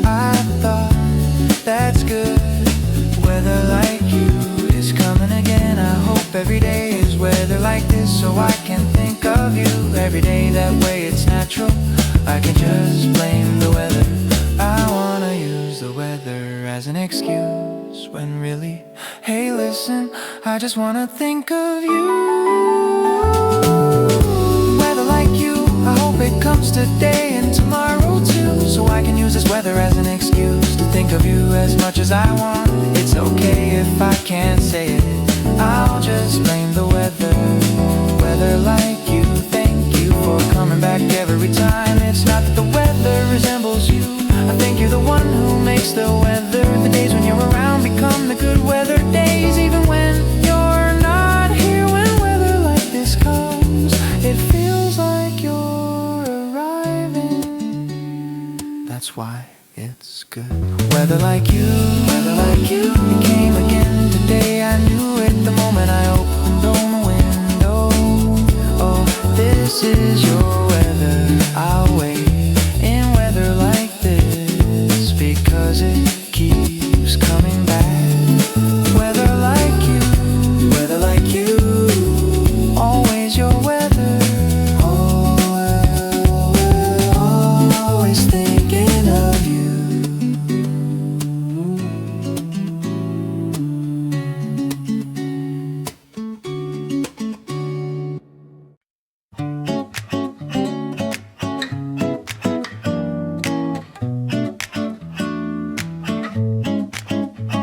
S1: I thought that's good. Weather like you is coming again. I hope every day is weather like this, so I can think of you every day. That way it's natural, I can just blame the weather. I wanna use the weather as an excuse, when really, hey listen, I just wanna think of you. Weather like you, I hope it comes today and tomorrow too, so I can use this weather as an excuse to think of you as much as I want. It's okay if I can't say it, I'll just blame the weather. Weather like you, thank you for coming back every time. It's not that the weather resembles you, I think you're the one who makes the weather. The days when you're around become the good weather days, even when you're not here. When weather like this comes, it feels like you're arriving. That's why it's good. Weather like you, it came again today. I knew it the moment I opened my window. Oh, this is your weather. I'll wait in weather like this, because it keeps coming back. Weather like you, always your weather. Always thinking of you.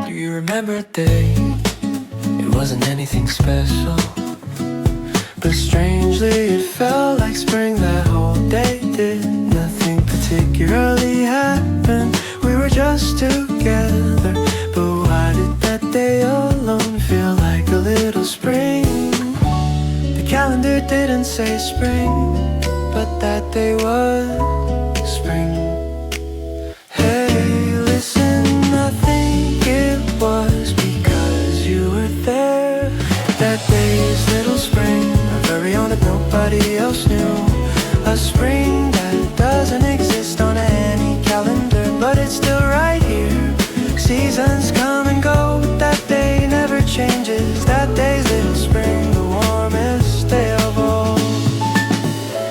S1: Do you remember a day? It wasn't anything special, but strangely it felt like spring. That whole day did nothing particularly happen. We were just together, but why did that day alone feel like a little spring? The calendar didn't say spring, but that day was spring. Hey, listen, I think it was because you were there. That day's little spring, a very own that nobody else knew. A spring that doesn't exist on any calendar, but it's still right here. Seasons come and go, but that day never changes. That day's little spring, the warmest day of all.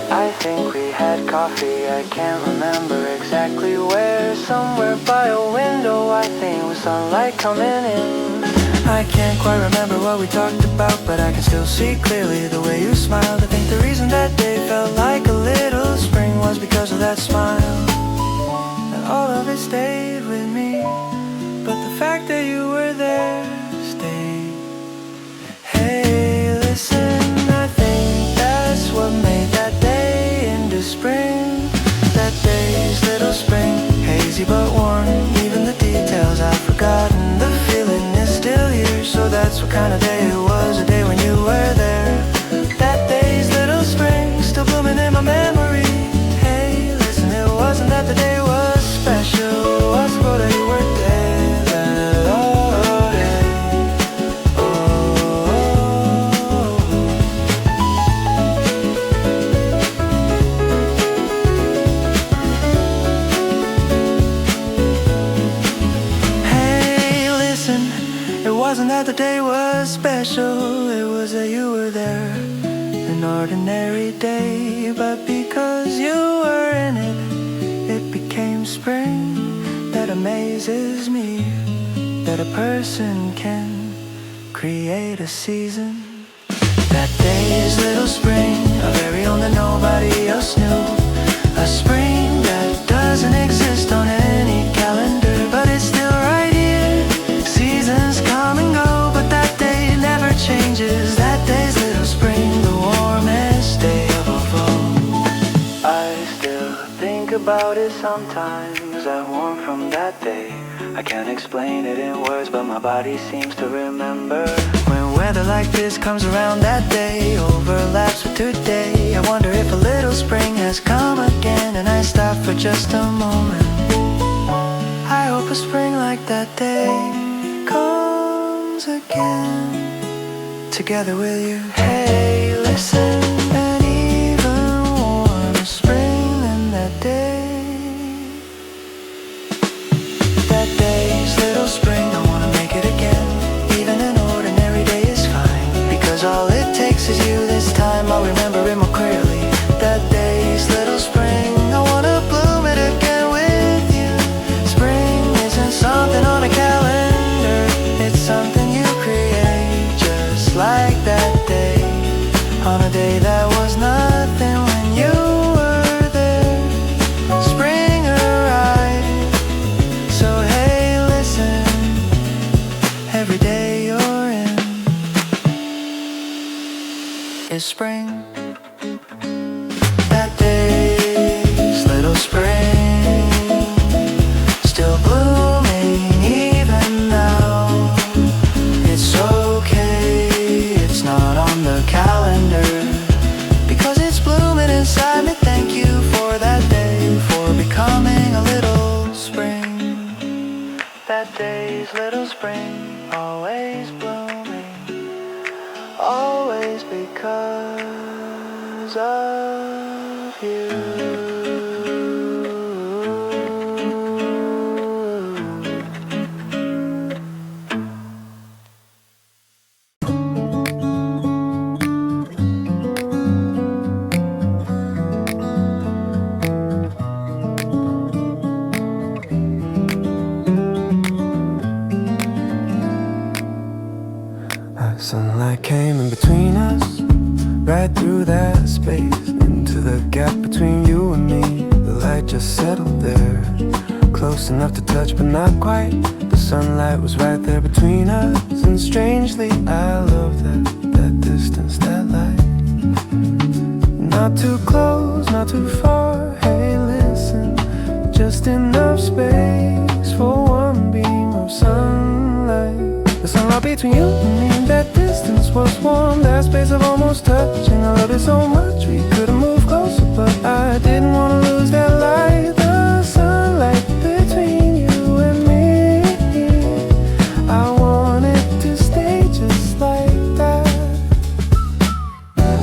S1: I think we had coffee, I can't remember exactly where. Somewhere by a window, I think with sunlight coming in. I can't quite remember what we talked about, but I can still see clearly the way you smiled. I think the reason that day felt like a little spring was because of that smile. And all of it stayed with me, but the fact that you were there stayed. Hey, listen, I think that's what made that day into spring. That day's little spring, hazy but warm. Even the details I've forgotten, the feeling is still here. So that's what kind of day it was, a day when you were there. That day's little spring, still blooming in my memory. Hey, listen, it wasn't that the day was special, it wasn't for that you were there. That all day. Hey, listen, it wasn't that the day was special, it was that you were there. An ordinary day, but because you were in it, it became spring. That amazes me, that a person can create a season. That day's little spring, a very own that nobody else knew. A spring that doesn't exist on any calendar, but it's still right here. Seasons come and go, but that day never changes. That day's little about it sometimes. That warmth from that day, I can't explain it in words, but my body seems to remember. When weather like this comes around, that day overlaps with today. I wonder if a little spring has come again, and I stop for just a moment. I hope a spring like that day comes again, together with you. Hey, listen, an even warmer spring than that day. That day's little spring, I wanna make it again. Even an ordinary day is fine, because all it takes is you this time. I'll remember it more clearly. That day's little spring, I wanna bloom it again with you. Spring isn't something on a calendar, it's something you create, just like that day. On a day that was nothing when you were there, spring arrived. So hey, listen, every day you're in is spring. That day's little spring, still blooming even now. It's okay, it's not on the calendar, because it's blooming inside me. Thank you for that day, for becoming a little spring. That day's little spring, always blooming, always because of you. Sunlight came in between us, right through that space, into the gap between you and me. The light just settled there, close enough to touch but not quite. The sunlight was right there between us, and strangely I love that distance, that light. Not too close, not too far, hey listen, just enough space for one beam of sunlight. The sunlight between you and me, that distance was warm, that space of almost touching. I loved it so much we couldn't move closer, but I didn't want to lose that light. The sunlight between you and me, I wanted to stay just like that.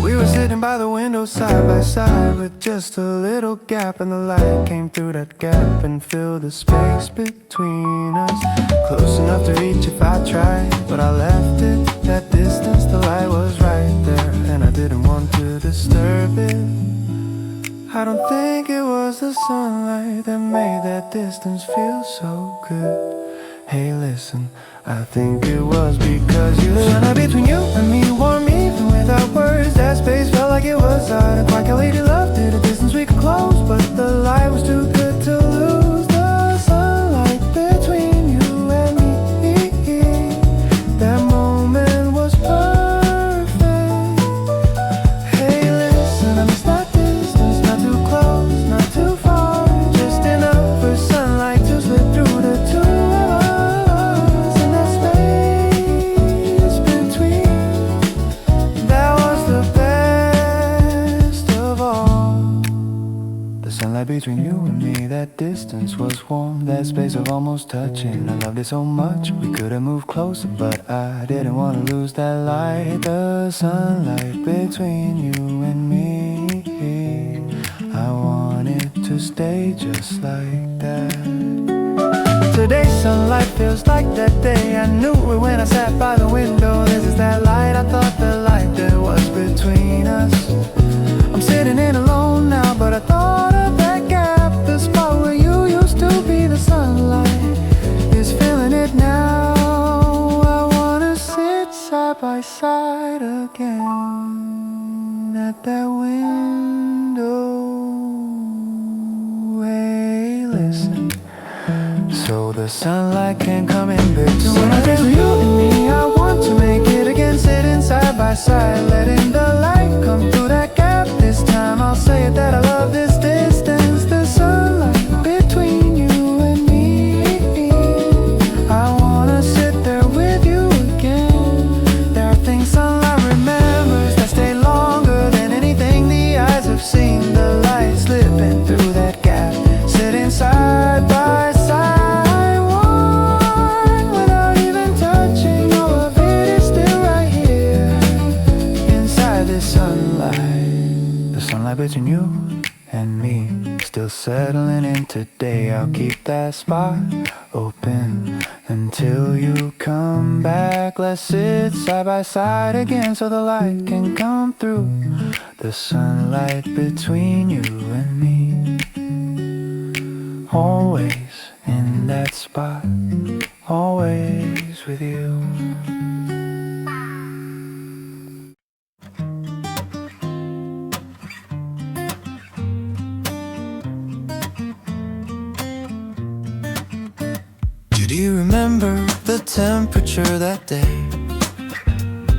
S1: We were sitting by the window side by side, with just a little gap, and the light came through that gap and filled the space between us. Close enough to reach if I tried, but I left it that distance. The light was right there, and I didn't want to disturb it. I don't think it was the sunlight that made that distance feel so good. Hey listen, I think it was because you. The sunlight between you and me warmed me even without words. That space felt like it was ours, and quite calculated love to the distance we could close, but the light was too good to lose. The sunlight between you and me, that moment was perfect. Hey listen, I miss that distance, not too close, not too far, just enough for sunlight to slip through the two of us. In that space between, that was the best of all. The sunlight between you and me, that distance was warm, that space of almost touching. I loved it so much we could have moved closer, but I didn't want to lose that light. The sunlight between you and me, I wanted to stay just like that. Today's sunlight feels like that day. I knew it when I sat by the window. This is that light, I thought the light that was between us. I'm sitting in alone now, but I thought of that gap, the spot where you used to be. The sunlight is feeling it now. I wanna sit side by side again at that window. Hey, listen, so the sunlight can come in between. When I think of you and me, I want to make it again, sitting side by side, letting the light come through that gap. This time I'll say it that I love this distance. The sunlight the sunlight between you and me. Still settling in today. I'll keep that spot open until you come back. Let's sit side by side again so the light can come through. The sunlight between you and me. Always in that spot, always with you. Do you remember the temperature that day?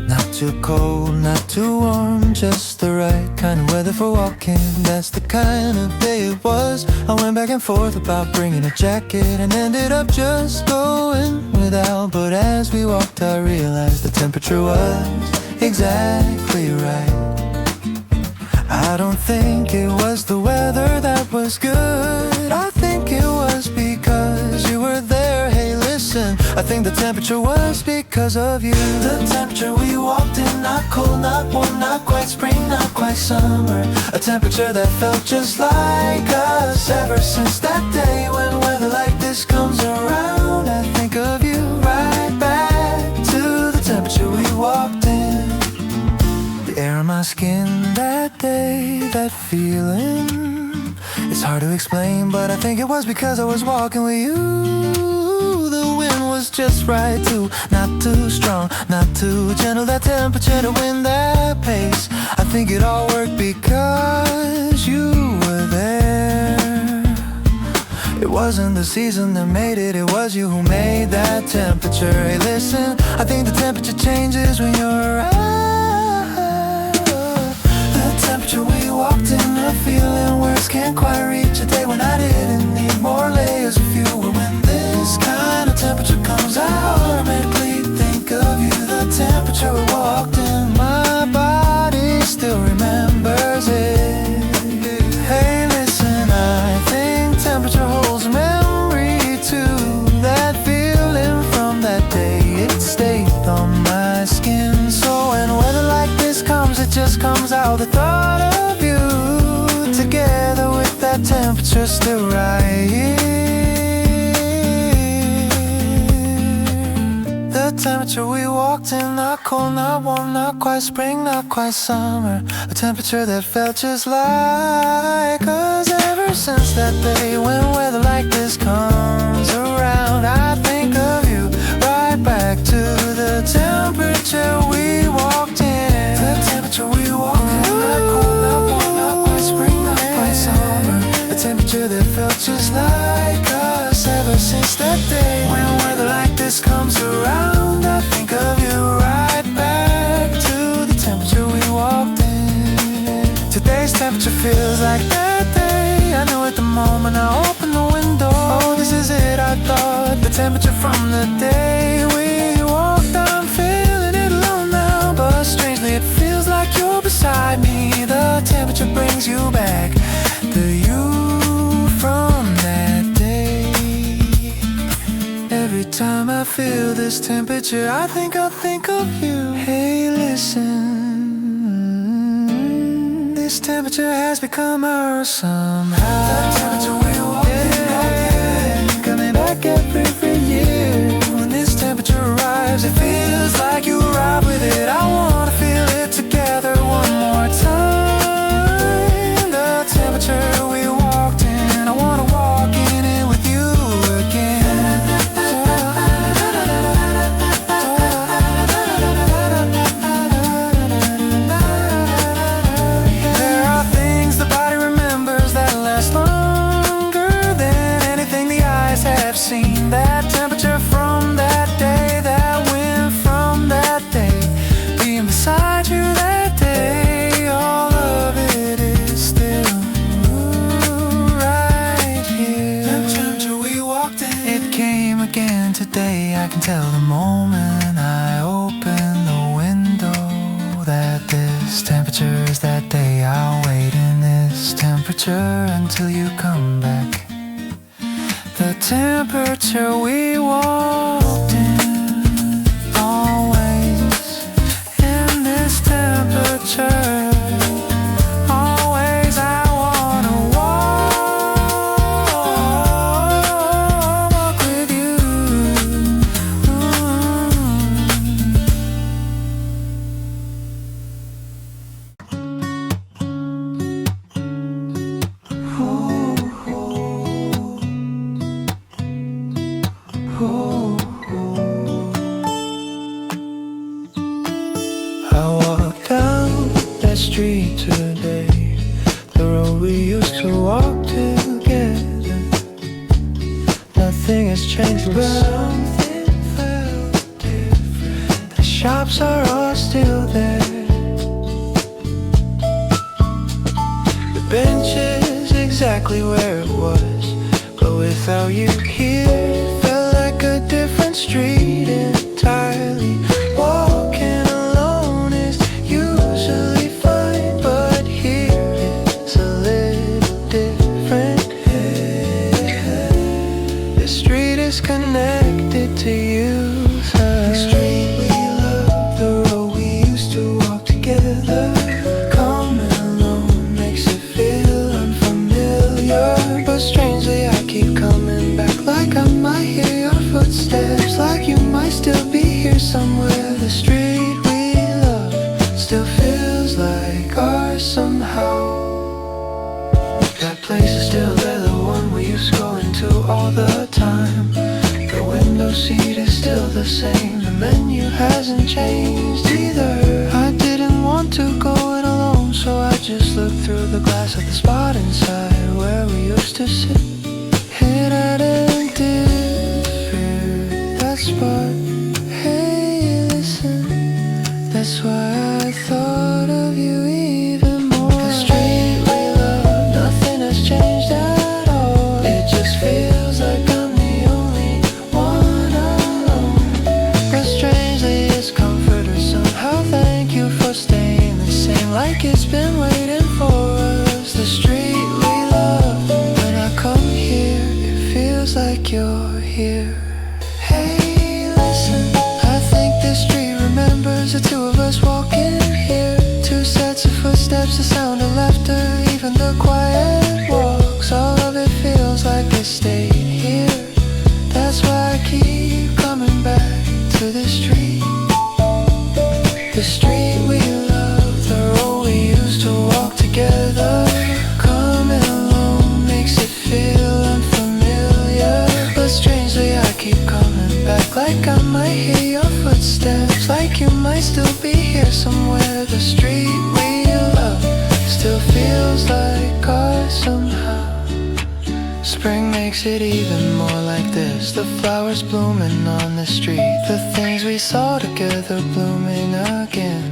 S1: Not too cold, not too warm, just the right kind of weather for walking. That's the kind of day it was. I went back and forth about bringing a jacket and ended up just going without. But as we walked I realized the temperature was exactly right. I don't think it was the weather that was good. I think it was because you were there. Hey listen, I think the temperature was because of you. The temperature we walked in, not cold, not warm, not quite spring, not quite summer. A temperature that felt just like us. Ever since that day when weather like this comes around, I think of you. Right back to the temperature we walked in. The air on my skin that day, that feeling, it's hard to explain, but I think it was because I was walking with you. The wind was just right too, not too strong, not too gentle. That temperature, the wind, that pace, I think it all worked because you were there. It wasn't the season that made it, it was you who made that temperature. Hey listen, I think the temperature changes when you're around. Temperature we walked in, a feeling words can't quite reach. A day when I didn't need more layers of you. When this kind of temperature comes, I automatically think of you. The temperature we walked in, my body still remembers it. Hey listen, I think temperature holds a memory too. That feeling from that day, it stayed on my skin. So when weather like this comes, it just comes out. The thought of you together with that temperature still right here. The temperature we walked in, not cold, not warm, not quite spring, not quite summer. A temperature that felt just like us. Ever since that day when weather like this comes around, I think of you. Right back to the temperature we walked in. The temperature we walked in, not cold, not warm, not quite spring, not quite summer. A temperature that felt just like us. Ever since that day when weather like this comes around, I think of you. Right back to the temperature we walked in. Today's temperature feels like that day. I knew at the moment I opened the window. Oh, this is it, I thought. The temperature from the day we walked, I'm feeling it alone now. But strangely it feels like you're beside me. The temperature brings you back, the you from that day. Every time I feel this temperature, I think of you. Hey listen, this temperature has become ours somehow. The temperature we walked in, coming back every year. When this temperature arrives, it feels like you arrive with it. I wanna feel it together one more time. The temperature we walked in, I wanna walk in it with you again. There are things the body remembers that last longer than anything the eyes have seen. That temperature from that day, that wind from that day, being beside you that day, all of it is still right here. The temperature we walked in, it came again today. I can tell the moment I open the window that this temperature is that day. I'll wait in this temperature until you come back. The temperature we walked in, always in this temperature. picture. Always I wanna walk with you. I walk down that street today, the road we used to walk together. Nothing has changed, but something felt different. The shops are all still there. The bench is exactly where it was, but without you here, it felt like a different street entirely. Walking alone is usually fine, but here it's a little different. The street is connected to you. The street we love, the road we used to walk together. Coming alone makes it feel unfamiliar, but strangely I keep coming back, like I might hear your footsteps, like you might still be here somewhere. The street we love still feels like ours somehow. That place is still there, the one we used to go into all the time. The window seat is still the same, the menu hasn't changed either. I didn't want to go it alone, so I just looked through the glass at the spot inside where we used to sit. It hadn't differed, that spot. Hey, listen, that's why I thought of you even more. The street we love, nothing has changed at all. It just feels like I'm the only one alone, but strangely it's comforter somehow. Thank you for staying the same, like it's been waiting for us. The street we love, when I come here, it feels like you're here. Hey, listen, I think this street remembers the two of us walking here. Two sets of footsteps, the sound of laughter, even the quiet walks. All of it feels like it stayed here. That's why I keep coming back to the street. The street we love, the road we used to walk together. Coming alone makes it feel unfamiliar, but strangely I keep coming back, like I might hear your footsteps, like you might still be here somewhere. The street we love still feels like ours somehow. Spring makes it even more like this, the flowers blooming on the street, the things we saw together blooming again.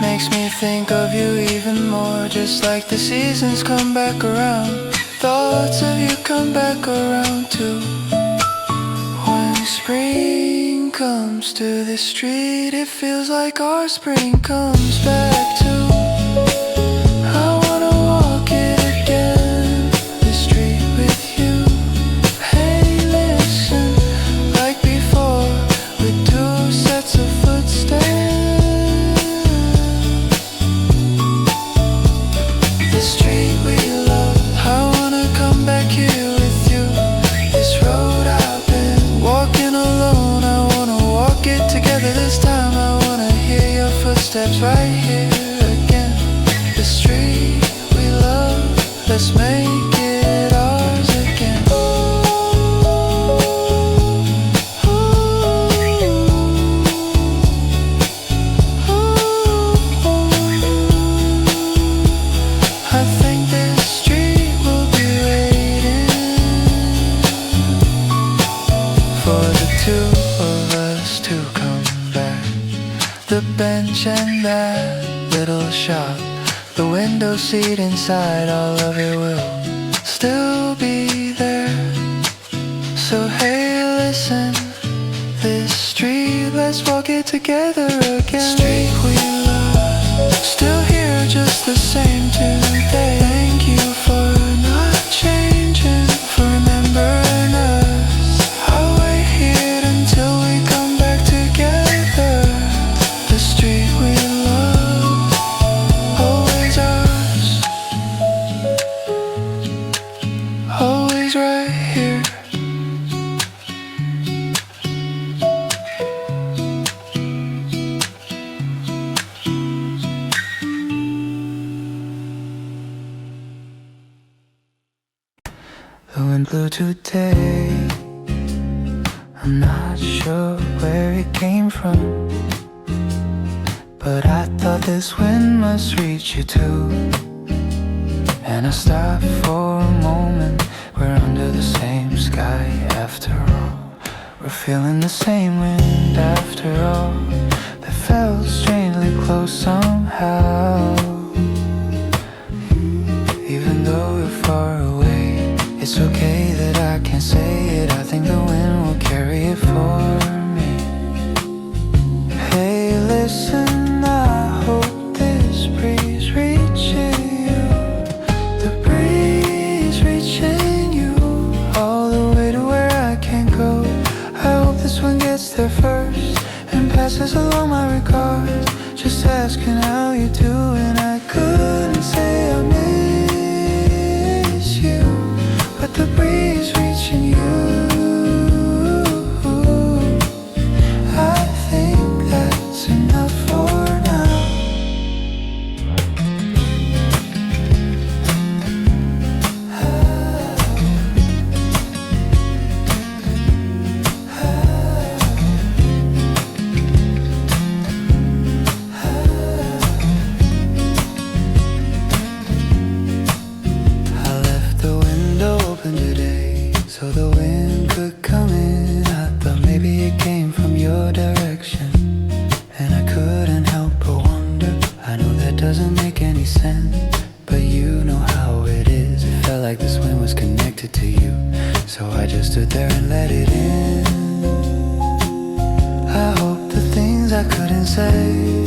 S1: Makes me think of you even more, just like the seasons come back around. Thoughts of you come back around too. When spring comes to the street, it feels like our spring comes back too. I wanna walk it again, the street with you. Hey, listen, like before, with two sets of footsteps. The street we love, I wanna come back here with you. This road I've been walking alone, I wanna walk it together this time. I wanna hear your footsteps right here again. The street we love, let's make it ours again. I think this street will be waiting for the two of us to come back. The bench and that little shop, the window seat inside, all of it will still be there. So hey, listen, this street, let's walk it together again. Street we love, still here just the same today. Thank you for not changing, for remembering us. I'll wait here until we come back together. The street we love, and blue today. I'm not sure where it came from, but I thought this wind must reach you too. And I stopped for a moment, we're under the same sky after all. We're feeling the same wind after all. That felt strangely close somehow. Even though we're far away, it's okay that I can't say it. I think the wind will carry it for me. Hey, listen, I hope this breeze reaches you. The breeze reaching you all the way to where I can't go. I hope this one gets there first and passes along my regards. Just asking how you doing. I couldn't say I miss you, but the breeze reaching you, I think that's enough for now. I left the window open today so the wind could come in. I thought maybe it came from your direction, and I couldn't help but wonder. I know that doesn't make any sense, but you know how it is. It felt like this wind was connected to you, so I just stood there and let it in. I hope the things I couldn't say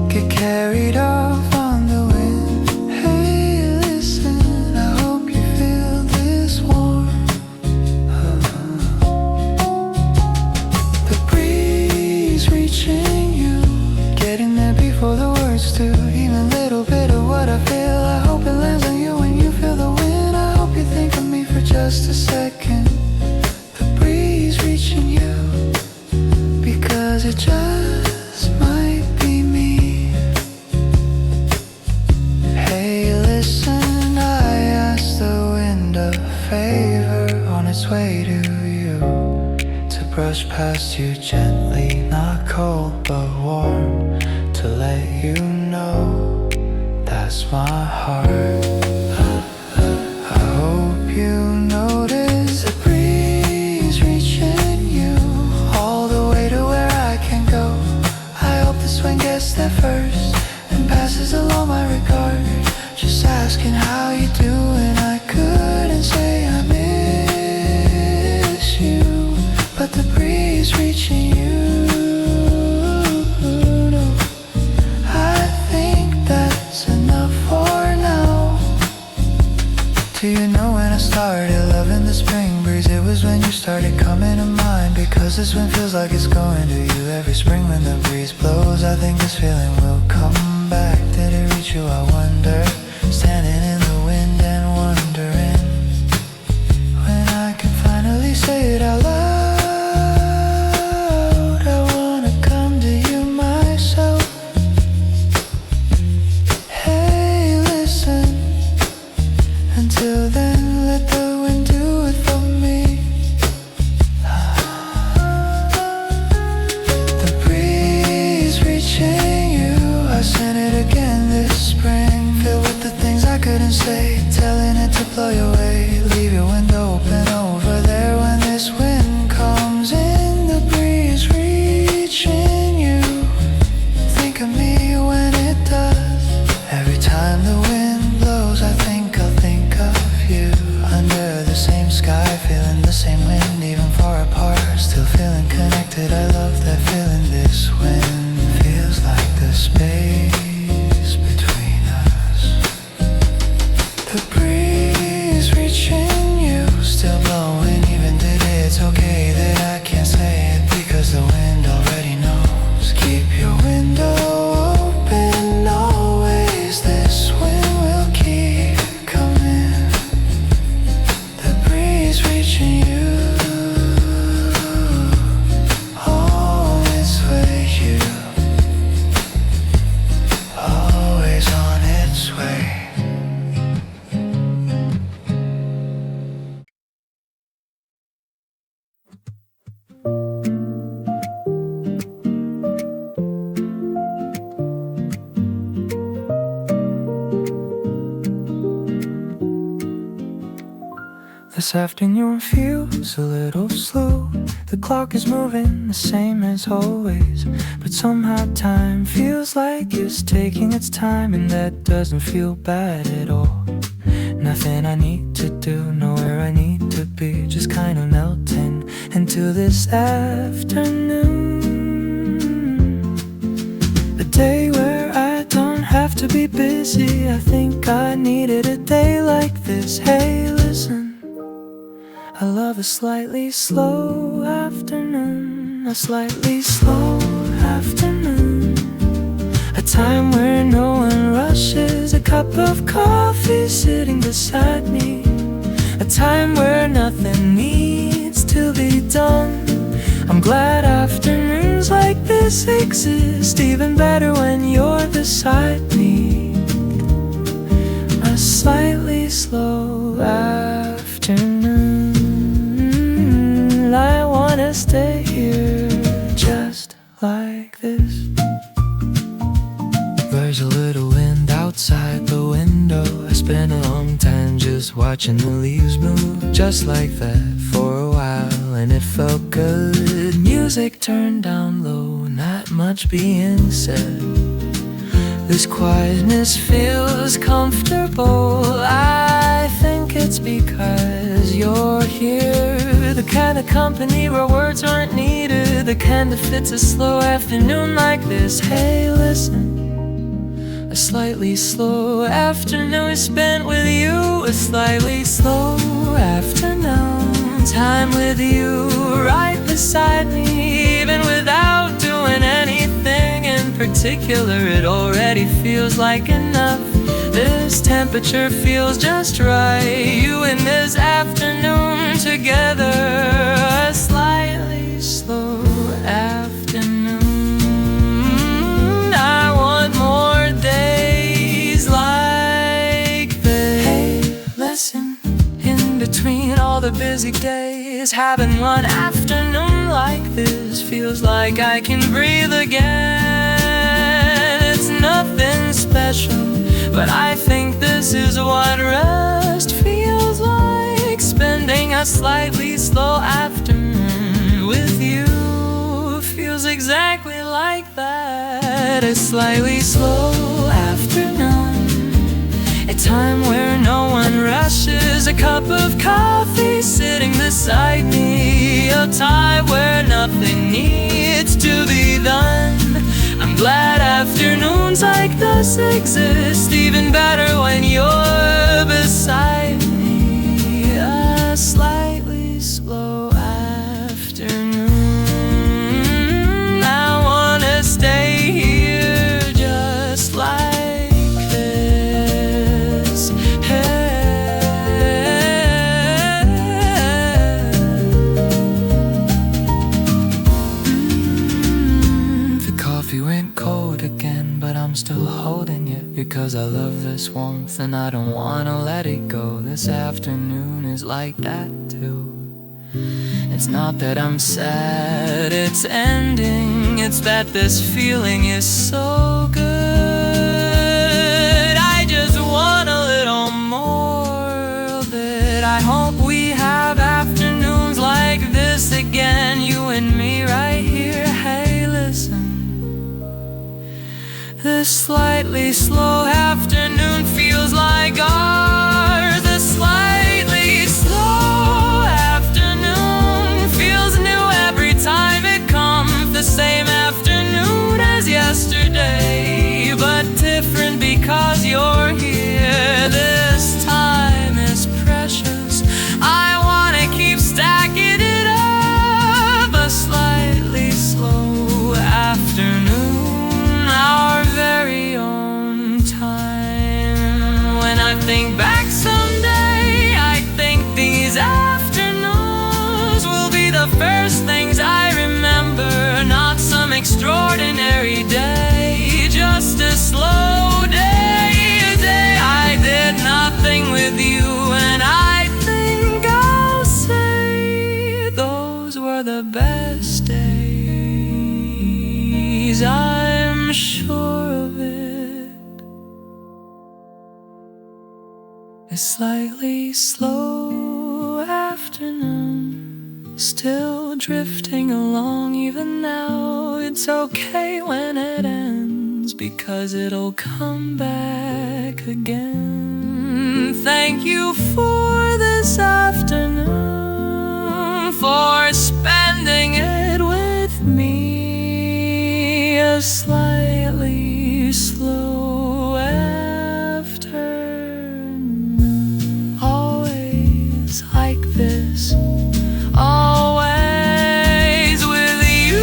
S1: get carried off on the wind. Hey, listen, I hope you feel this warmth. The breeze reaching you, getting there before the words do. Even a little bit of what I feel, I hope it lands on you when you feel the wind. I hope you think of me for just a second. The breeze reaching you, because it just might be me. Hey, listen, I asked the wind a favor on its way to you, to brush past you gently, not cold but warm, to let you know that's my heart. I hope you notice the breeze reaching you all the way to where I can go. I hope this one gets there first and passes along my regard. Just asking how you doing. I couldn't say I miss you, but the breeze reaching you, no, I think that's enough for now. Do you know when I started loving the spring breeze? It was when you started coming to mind, because this wind feels like it's going to you every spring when the breeze blows. I think this feeling will come back. Did it reach you, I wonder? Standing in the wind and wondering when I can finally say it out loud. I wanna come to you myself. Hey, listen, until then let the wind do it for me. The breeze reaching you, I sent it again this spring, filled with the things I couldn't say, telling it to blow you away. Leave your window open over there when this wind comes in. The breeze reaching you, think of me when it does. Every time the wind blows, I think I'll think of you. Under the same sky, feeling the same wind, even far apart, still feeling connected. I love that feeling. This wind feels like the space between us. The breeze This afternoon feels a little slow. The clock is moving the same as always, but somehow time feels like it's taking its time, and that doesn't feel bad at all. Nothing I need to do, nowhere I need to be, just kind of melting into this afternoon. A day where I don't have to be busy. I think I needed a day like this. Hey, listen, I love a slightly slow afternoon. A slightly slow afternoon. A time where no one rushes. A cup of coffee sitting beside me. A time where nothing needs to be done. I'm glad afternoons like this exist. Even better when you're beside me. A slightly slow afternoon. I wanna stay here just like this. There's a little wind outside the window. I spent a long time just watching the leaves move, just like that for a while, and it felt good. Music turned down low, not much being said. This quietness feels comfortable. I think it's because you're here. The kind of company where words aren't needed. The kind that fits a slow afternoon like this. Hey, listen, a slightly slow afternoon spent with you. A slightly slow afternoon. Time with you right beside me. Even without doing anything in particular, it already feels like enough. This temperature feels just right. You and this afternoon together. A slightly slow afternoon. I want more days like this. Hey, listen, in between all the busy days, having one afternoon like this feels like I can breathe again. It's nothing special, but I think this is what rest feels like. Spending a slightly slow afternoon with you feels exactly like that. A slightly slow afternoon. A time where no one rushes. A cup of coffee sitting beside me. A time where nothing needs to be done. I'm glad afternoons like this exist. Even better when you're beside me. A slightly slow afternoon. I wanna stay here just like this. The coffee went cold again, but I'm still holding it because I love this warmth and I don't wanna let it go. This afternoon is like that too. It's not that I'm sad it's ending, it's that this feeling is so good. I just want a little more of it. I hope we have afternoons like this again, you and me right here. Hey, listen, this slightly slow afternoon feels like ours. The slightly slow afternoon feels new every time it comes. The same afternoon as yesterday, but different because you're here. This time is precious. I wanna keep stacking it up. A slightly slow afternoon, our very own time. When I think back someday, I think these afternoons will be the first things I remember. Not some extraordinary day, just a slow day. A day I did nothing with you, and I think I'll say those were the best days. I'm sure of it. A slightly slow afternoon, still drifting along even now. It's okay when it ends, because it'll come back again. Thank you for this afternoon, for spending it with me. A slightly slow afternoon, always like this, always with you.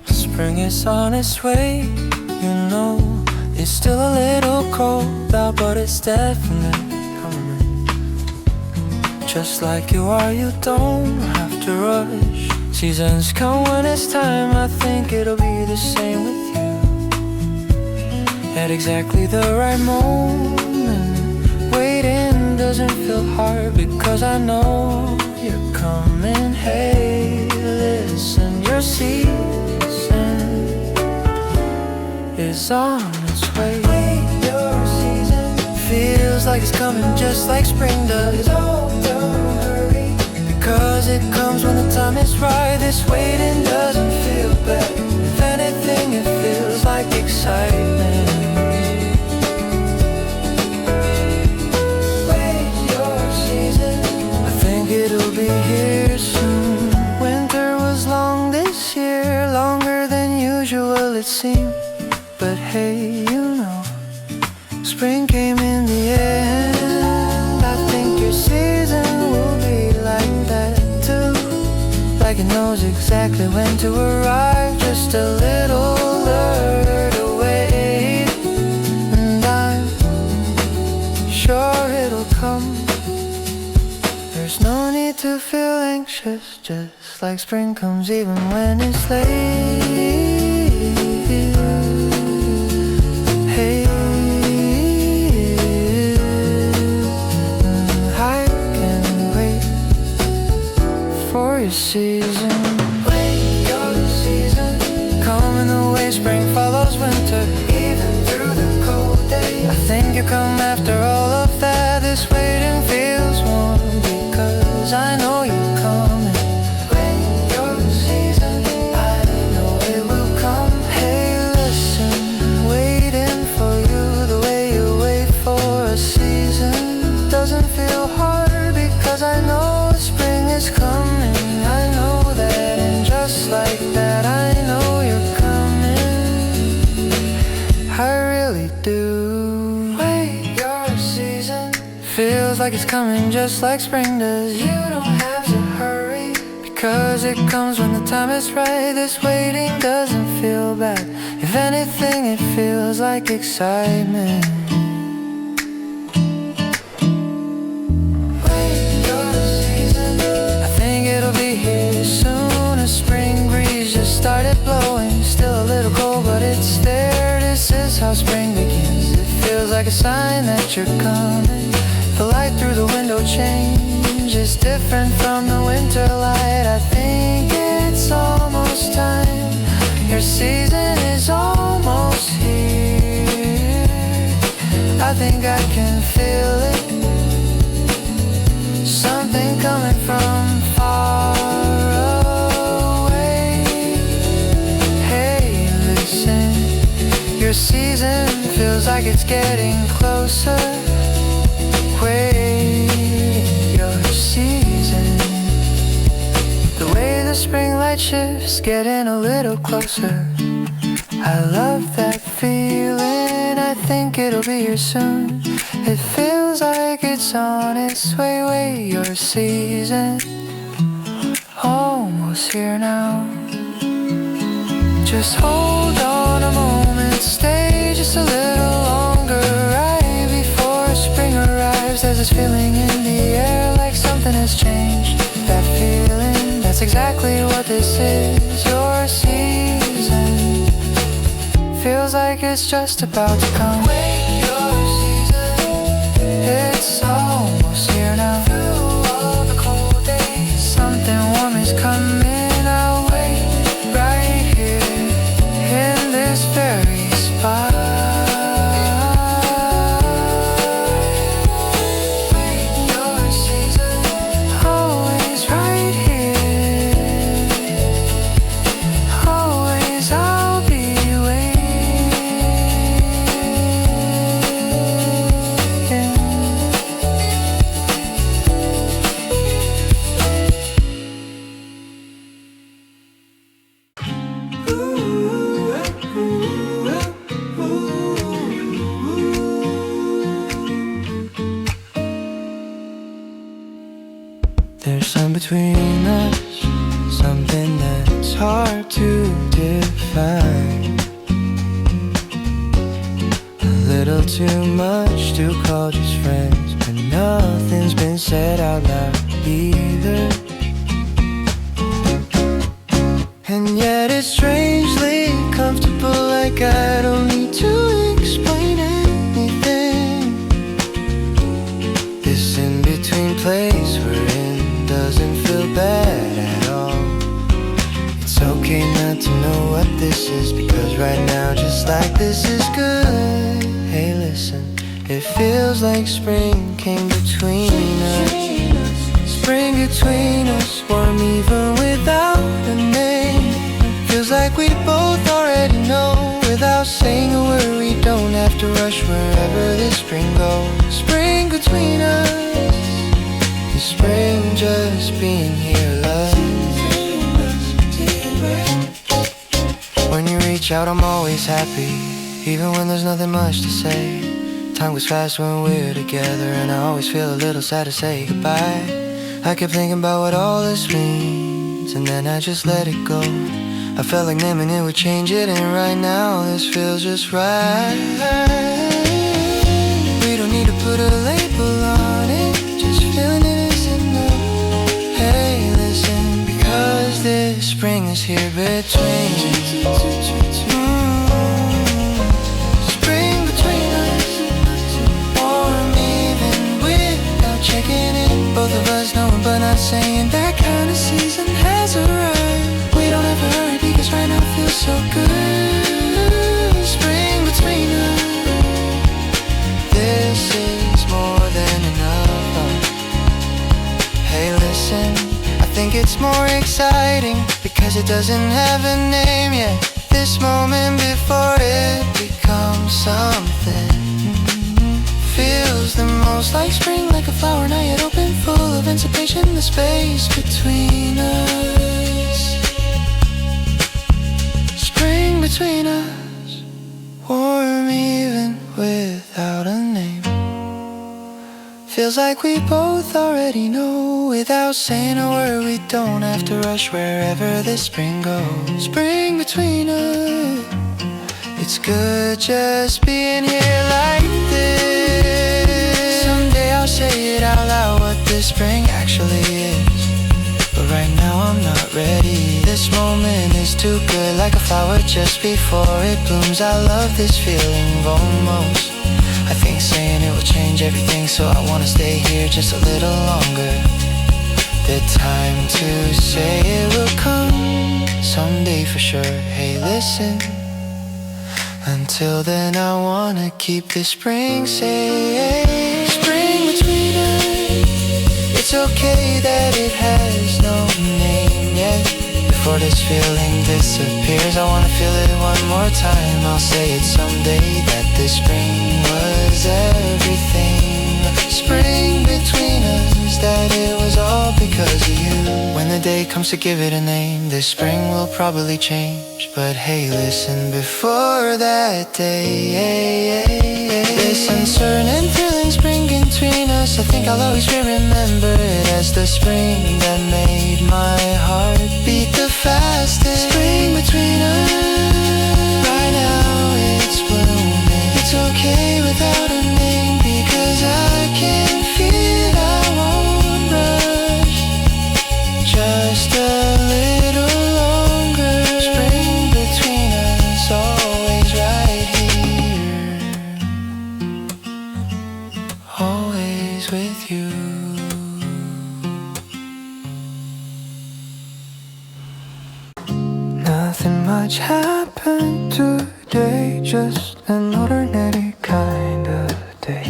S1: Spring is on its way, you know. It's still a little cold out, but it's definitely coming. Just like you are, you don't have to rush. Seasons come when it's time, I think it'll be the same with you. At exactly the right moment, waiting doesn't feel hard, because I know you're coming. Hey, listen, your season is on its way. Your season feels like it's coming just like spring does. Oh, don't hurry, because it comes when the time is right. This waiting doesn't feel bad. If anything, it feels like excitement. Wait, your season, I think it'll be here soon. Winter was long this year, longer than usual it seemed. But hey, you know, spring came in the end. I think your season will be like that too. Like it knows exactly when to arrive, just a little alert away. And I'm sure it'll come. There's no need to feel anxious, just like spring comes even when it's late. Hey, I can't wait for your season. Wait, your season, coming the way spring follows winter, even through the cold day. I think you come after all of that. This waiting feels warm, because I know you're coming. Wait, your season, I know it will come. Hey, listen, waiting for you the way you wait for a season doesn't feel hard, because I know spring is coming. I know that, and just like that, I know you're coming. I really do. Wait, your season feels like it's coming just like spring does. You don't have to hurry, because it comes when the time is right. This waiting doesn't feel bad. If anything, it feels like excitement. Wait, your season, I think it'll be here soon. A spring breeze just started blowing, still a little cold, but it's there. This is how spring begins. It feels like a sign that you're coming. The light through the window change is different from the winter light. I think it's almost time. Your season is almost here. I think I can feel it. Something coming from far away. Hey, listen, your season feels like it's getting closer. Wait, your season, the way the spring light shifts, getting a little closer. I love that feeling, I think it'll be here soon. It feels like it's on its way. Wait, your season, almost here now. Just hold on a moment, stay just a little longer. Right before spring arrives, there's this feeling in the air, like something has changed. That feeling, that's exactly what this is. Your season feels like it's just about to come. Wait, your season, it's almost here now. Through all the cold days, something warm is coming. I'll wait right here in this very spot. There's some between us, something that's hard to define. A little too much to call just friends, but nothing's been said out loud either. And yet it's strangely comfortable, like I don't need to explain anything. This in-between place we're in doesn't feel bad at all. It's okay not to know what this is, because right now just like this is good. Hey listen, it feels like spring came between us. Spring between us, warm even without a name. Feels like we both already know, without saying a word. We don't have to rush wherever this spring goes. Spring between us, the spring just being here, love. When you reach out, I'm always happy, even when there's nothing much to say. Time goes fast when we're together, and I always feel a little sad to say goodbye. I kept thinking about what all this means, and then I just let it go. I felt like naming it would change it, and right now this feels just right. We don't need to put a label on it, just feeling it is enough. Hey listen, because this spring is here between spring between us, warm even without checking in. Both of us knowing but not saying, that kind of season has arrived. We don't have to hurry, because right now it feels so good. Spring between us, this is more than enough. Hey listen, I think it's more exciting, because it doesn't have a name yet. This moment before it becomes something, feels the most like spring, like a flower not yet open, full of anticipation. The space between us, spring between us, warm even without a name. Feels like we both already know, without saying a word. We don't have to rush wherever this spring goes. Spring between us, it's good just being here like this. Someday I'll say it out loud, what this spring actually is, but right now I'm not ready. This moment is too good, like a flower just before it blooms. I love this feeling almost. I think saying it will change everything, so I wanna stay here just a little longer. The time to say it will come someday for sure. Hey listen, until then I wanna keep this spring safe. Spring between us, it's okay that it has no name yet. Before this feeling disappears, I wanna feel it one more time. I'll say it someday, that this spring was everything. Spring between us, that it was all because of you. When the day comes to give it a name, this spring will probably change. But hey listen, before that day, this uncertain and thrilling spring between us, I think I'll always remember it as the spring that made my heart beat the fastest. Spring between us, right now it's blooming. It's okay without a name, because I can feel wasn't today just an ordinary kind of day.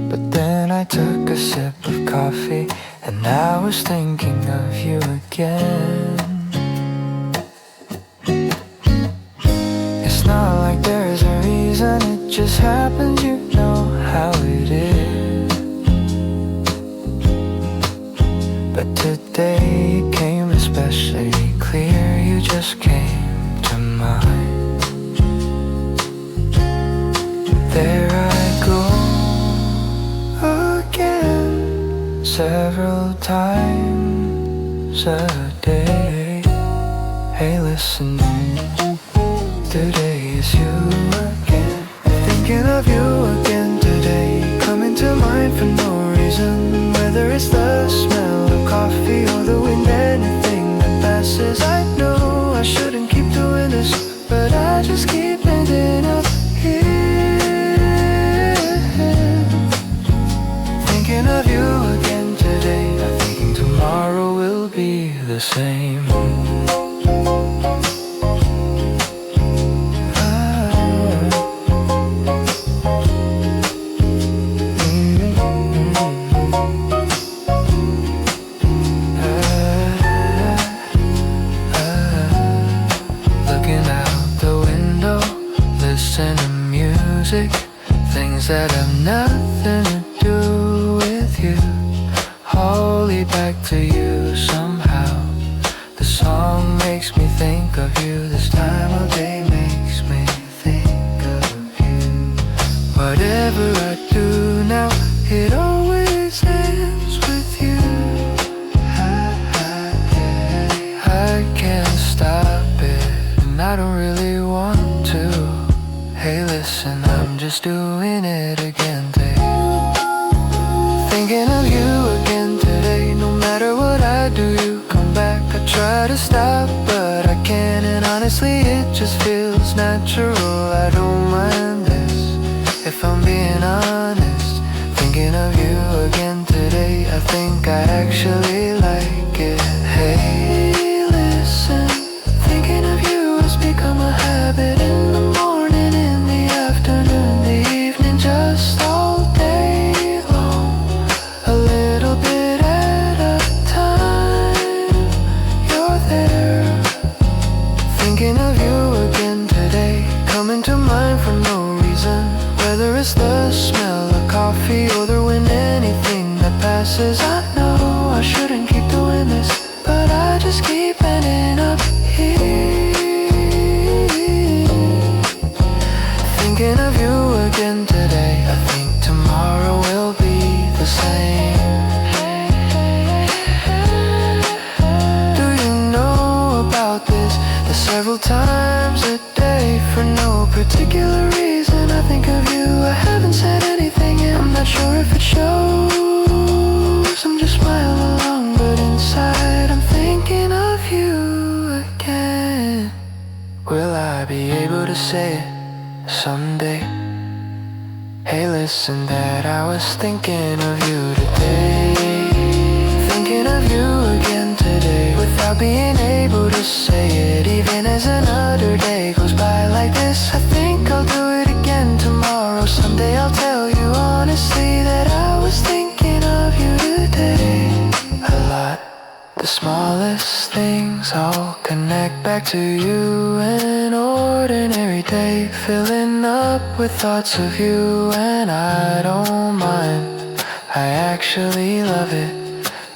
S1: But then I took a sip of coffee and I was thinking of you again. It's not like there's a reason, it just happens, you know how it is. But today it came especially clear, you just came to mind. There I go again, several times a day. Hey, listen, today is you again. Thinking of you again today, coming to mind for no reason. Whether it's the smell of coffee or the wind, anything that passes. I know I shouldn't keep doing this, but I just keep ending up here. Thinking of you again today, not thinking tomorrow will be the same. Things that have nothing to do with you all lead back to you somehow. The song makes me think of you, this time of day makes me think of you. Whatever I do now, it always ends with you. I can't stop it, and I don't really want to. Hey, listen, I'm just doing it again today. Thinking of you again today. No matter what I do, you come back. I try to stop, but I can't. And honestly, it just feels natural. I don't mind this, if I'm being honest. Thinking of you again today, I think I actually like it. Hey, listen, thinking of you has become a habit. In the morning, in the afternoon, the evening, just all day long. A little bit at a time, you're there. Thinking of you again today, coming to mind for no reason. Whether it's the smell of coffee or the wind, anything that passes. I know I shouldn't keep doing this, but I just keep ending up here. Thinking of you again today, I think tomorrow will be the same. Do you know about this? That several times a day, for no particular reason, I think of you. I haven't said anything and I'm not sure if it shows. I'm just smiling along, but inside I'm thinking of you again. Will I be able to say it someday? Hey, listen, that I was thinking of you today. Thinking of you again today, without being able to say it. Even as another day goes by like this, I think I'll do it again tomorrow. Someday I'll tell you honestly that I was thinking of you today a lot. The smallest things all connect back to you. An ordinary day, filling up with thoughts of you. And I don't mind, I actually love it.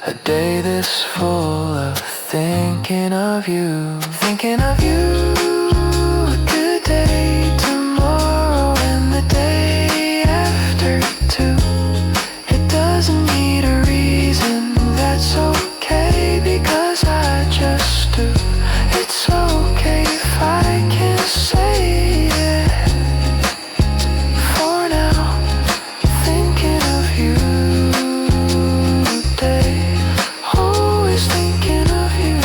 S1: A day this full of thinking of you. Thinking of you, a good day tomorrow and the day after too. It doesn't need a reason, that's okay, because I just do. It's okay if I can't say it. For now, thinking of you today. Always thinking of you.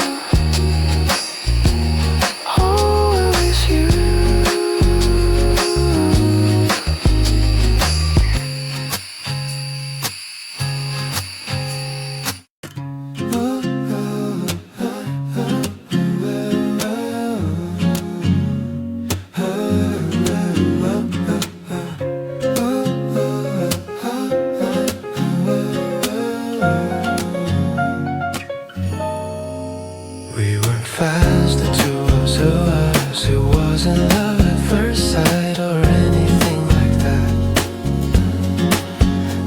S1: wasn't love at first sight or anything like that.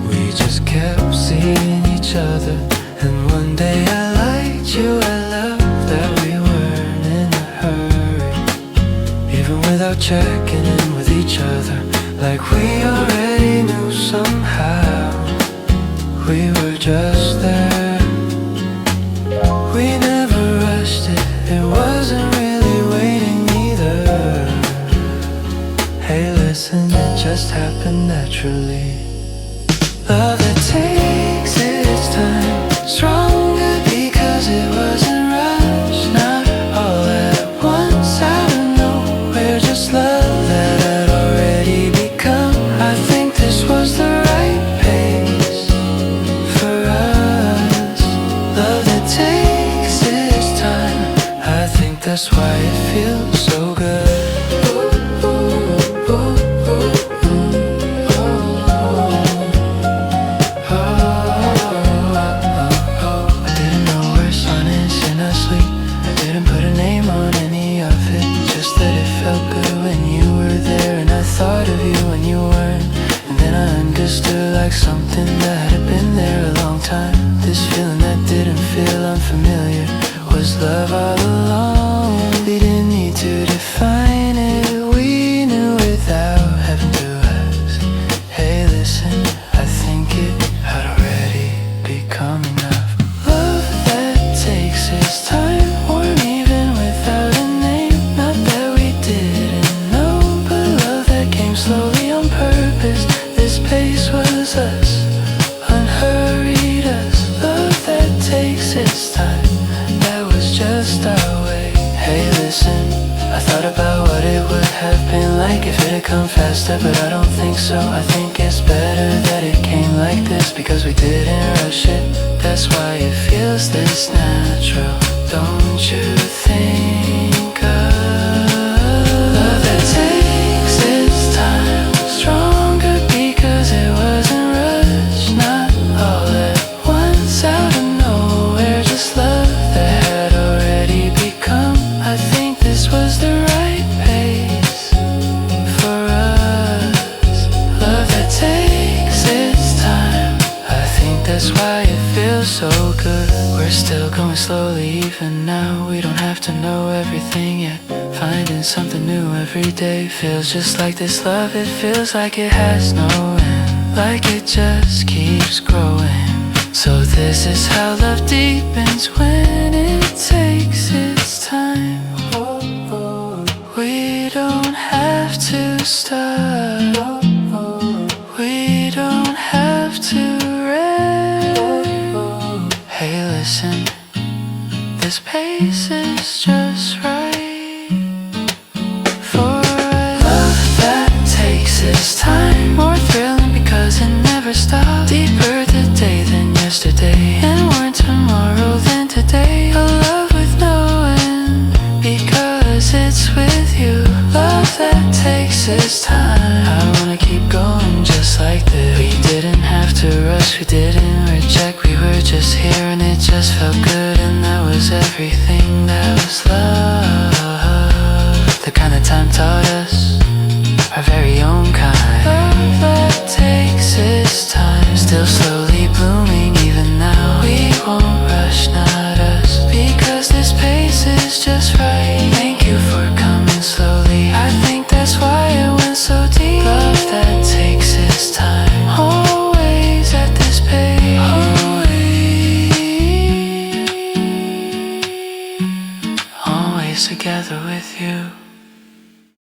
S1: We just kept seeing each other, and one day I liked you. I loved that we weren't in a hurry, even without checking in with each other, like we already knew somehow. We were just there. We never rushed it, it wasn't really waiting either. Hey listen, it just happened naturally. Love that takes its time, stronger because it wasn't rushed, not all at once out of nowhere, just love that I'd already become. I think this was the right pace for us. Love that takes its time, I think that's why it feels so good. Like something that had been there a long time. This feeling that didn't feel unfamiliar was love all along. We didn't need to define it, we knew without having to ask. Hey listen, I think it had already become enough. Love that takes its time, warm even without a name. Not that we didn't know, but love that came slowly on purpose. This pace was us, unhurried us. Love that takes its time, that was just our way. Hey listen, I thought about what it would have been like if it had come faster, but I don't think so. I think it's better that it came like this, because we didn't rush it. That's why it feels this natural, don't you think? Love that takes its time, stronger because it wasn't rushed, not all at once out of nowhere, just love that had already become. I think this was the right pace for us. Love that takes its time, I think that's why it feels so good. We're still going slowly even now, we don't have to know everything yet. Finding something new every day feels just like this love. It feels like it has no end, like it just keeps growing. So this is how love deepens, when it takes its time. We don't have to stop, we don't have to rest. Hey listen, this pace is just right for us. Love that takes its time, more thrilling because it never stops. Deeper today than yesterday, and more tomorrow than today. A love with no end, because it's with you. Love that takes its time, I wanna keep going just like this. We didn't have to rush, we didn't reject, we were just here and it just felt good. And that was everything, that was love. The kind of time taught us our very own kind. Love that takes its time, still slowly blooming even now. We won't rush, not us, because this pace is just right. Thank you for coming slowly, I think that's why it went so deep. Love that takes its time, always at this pace, always together with you.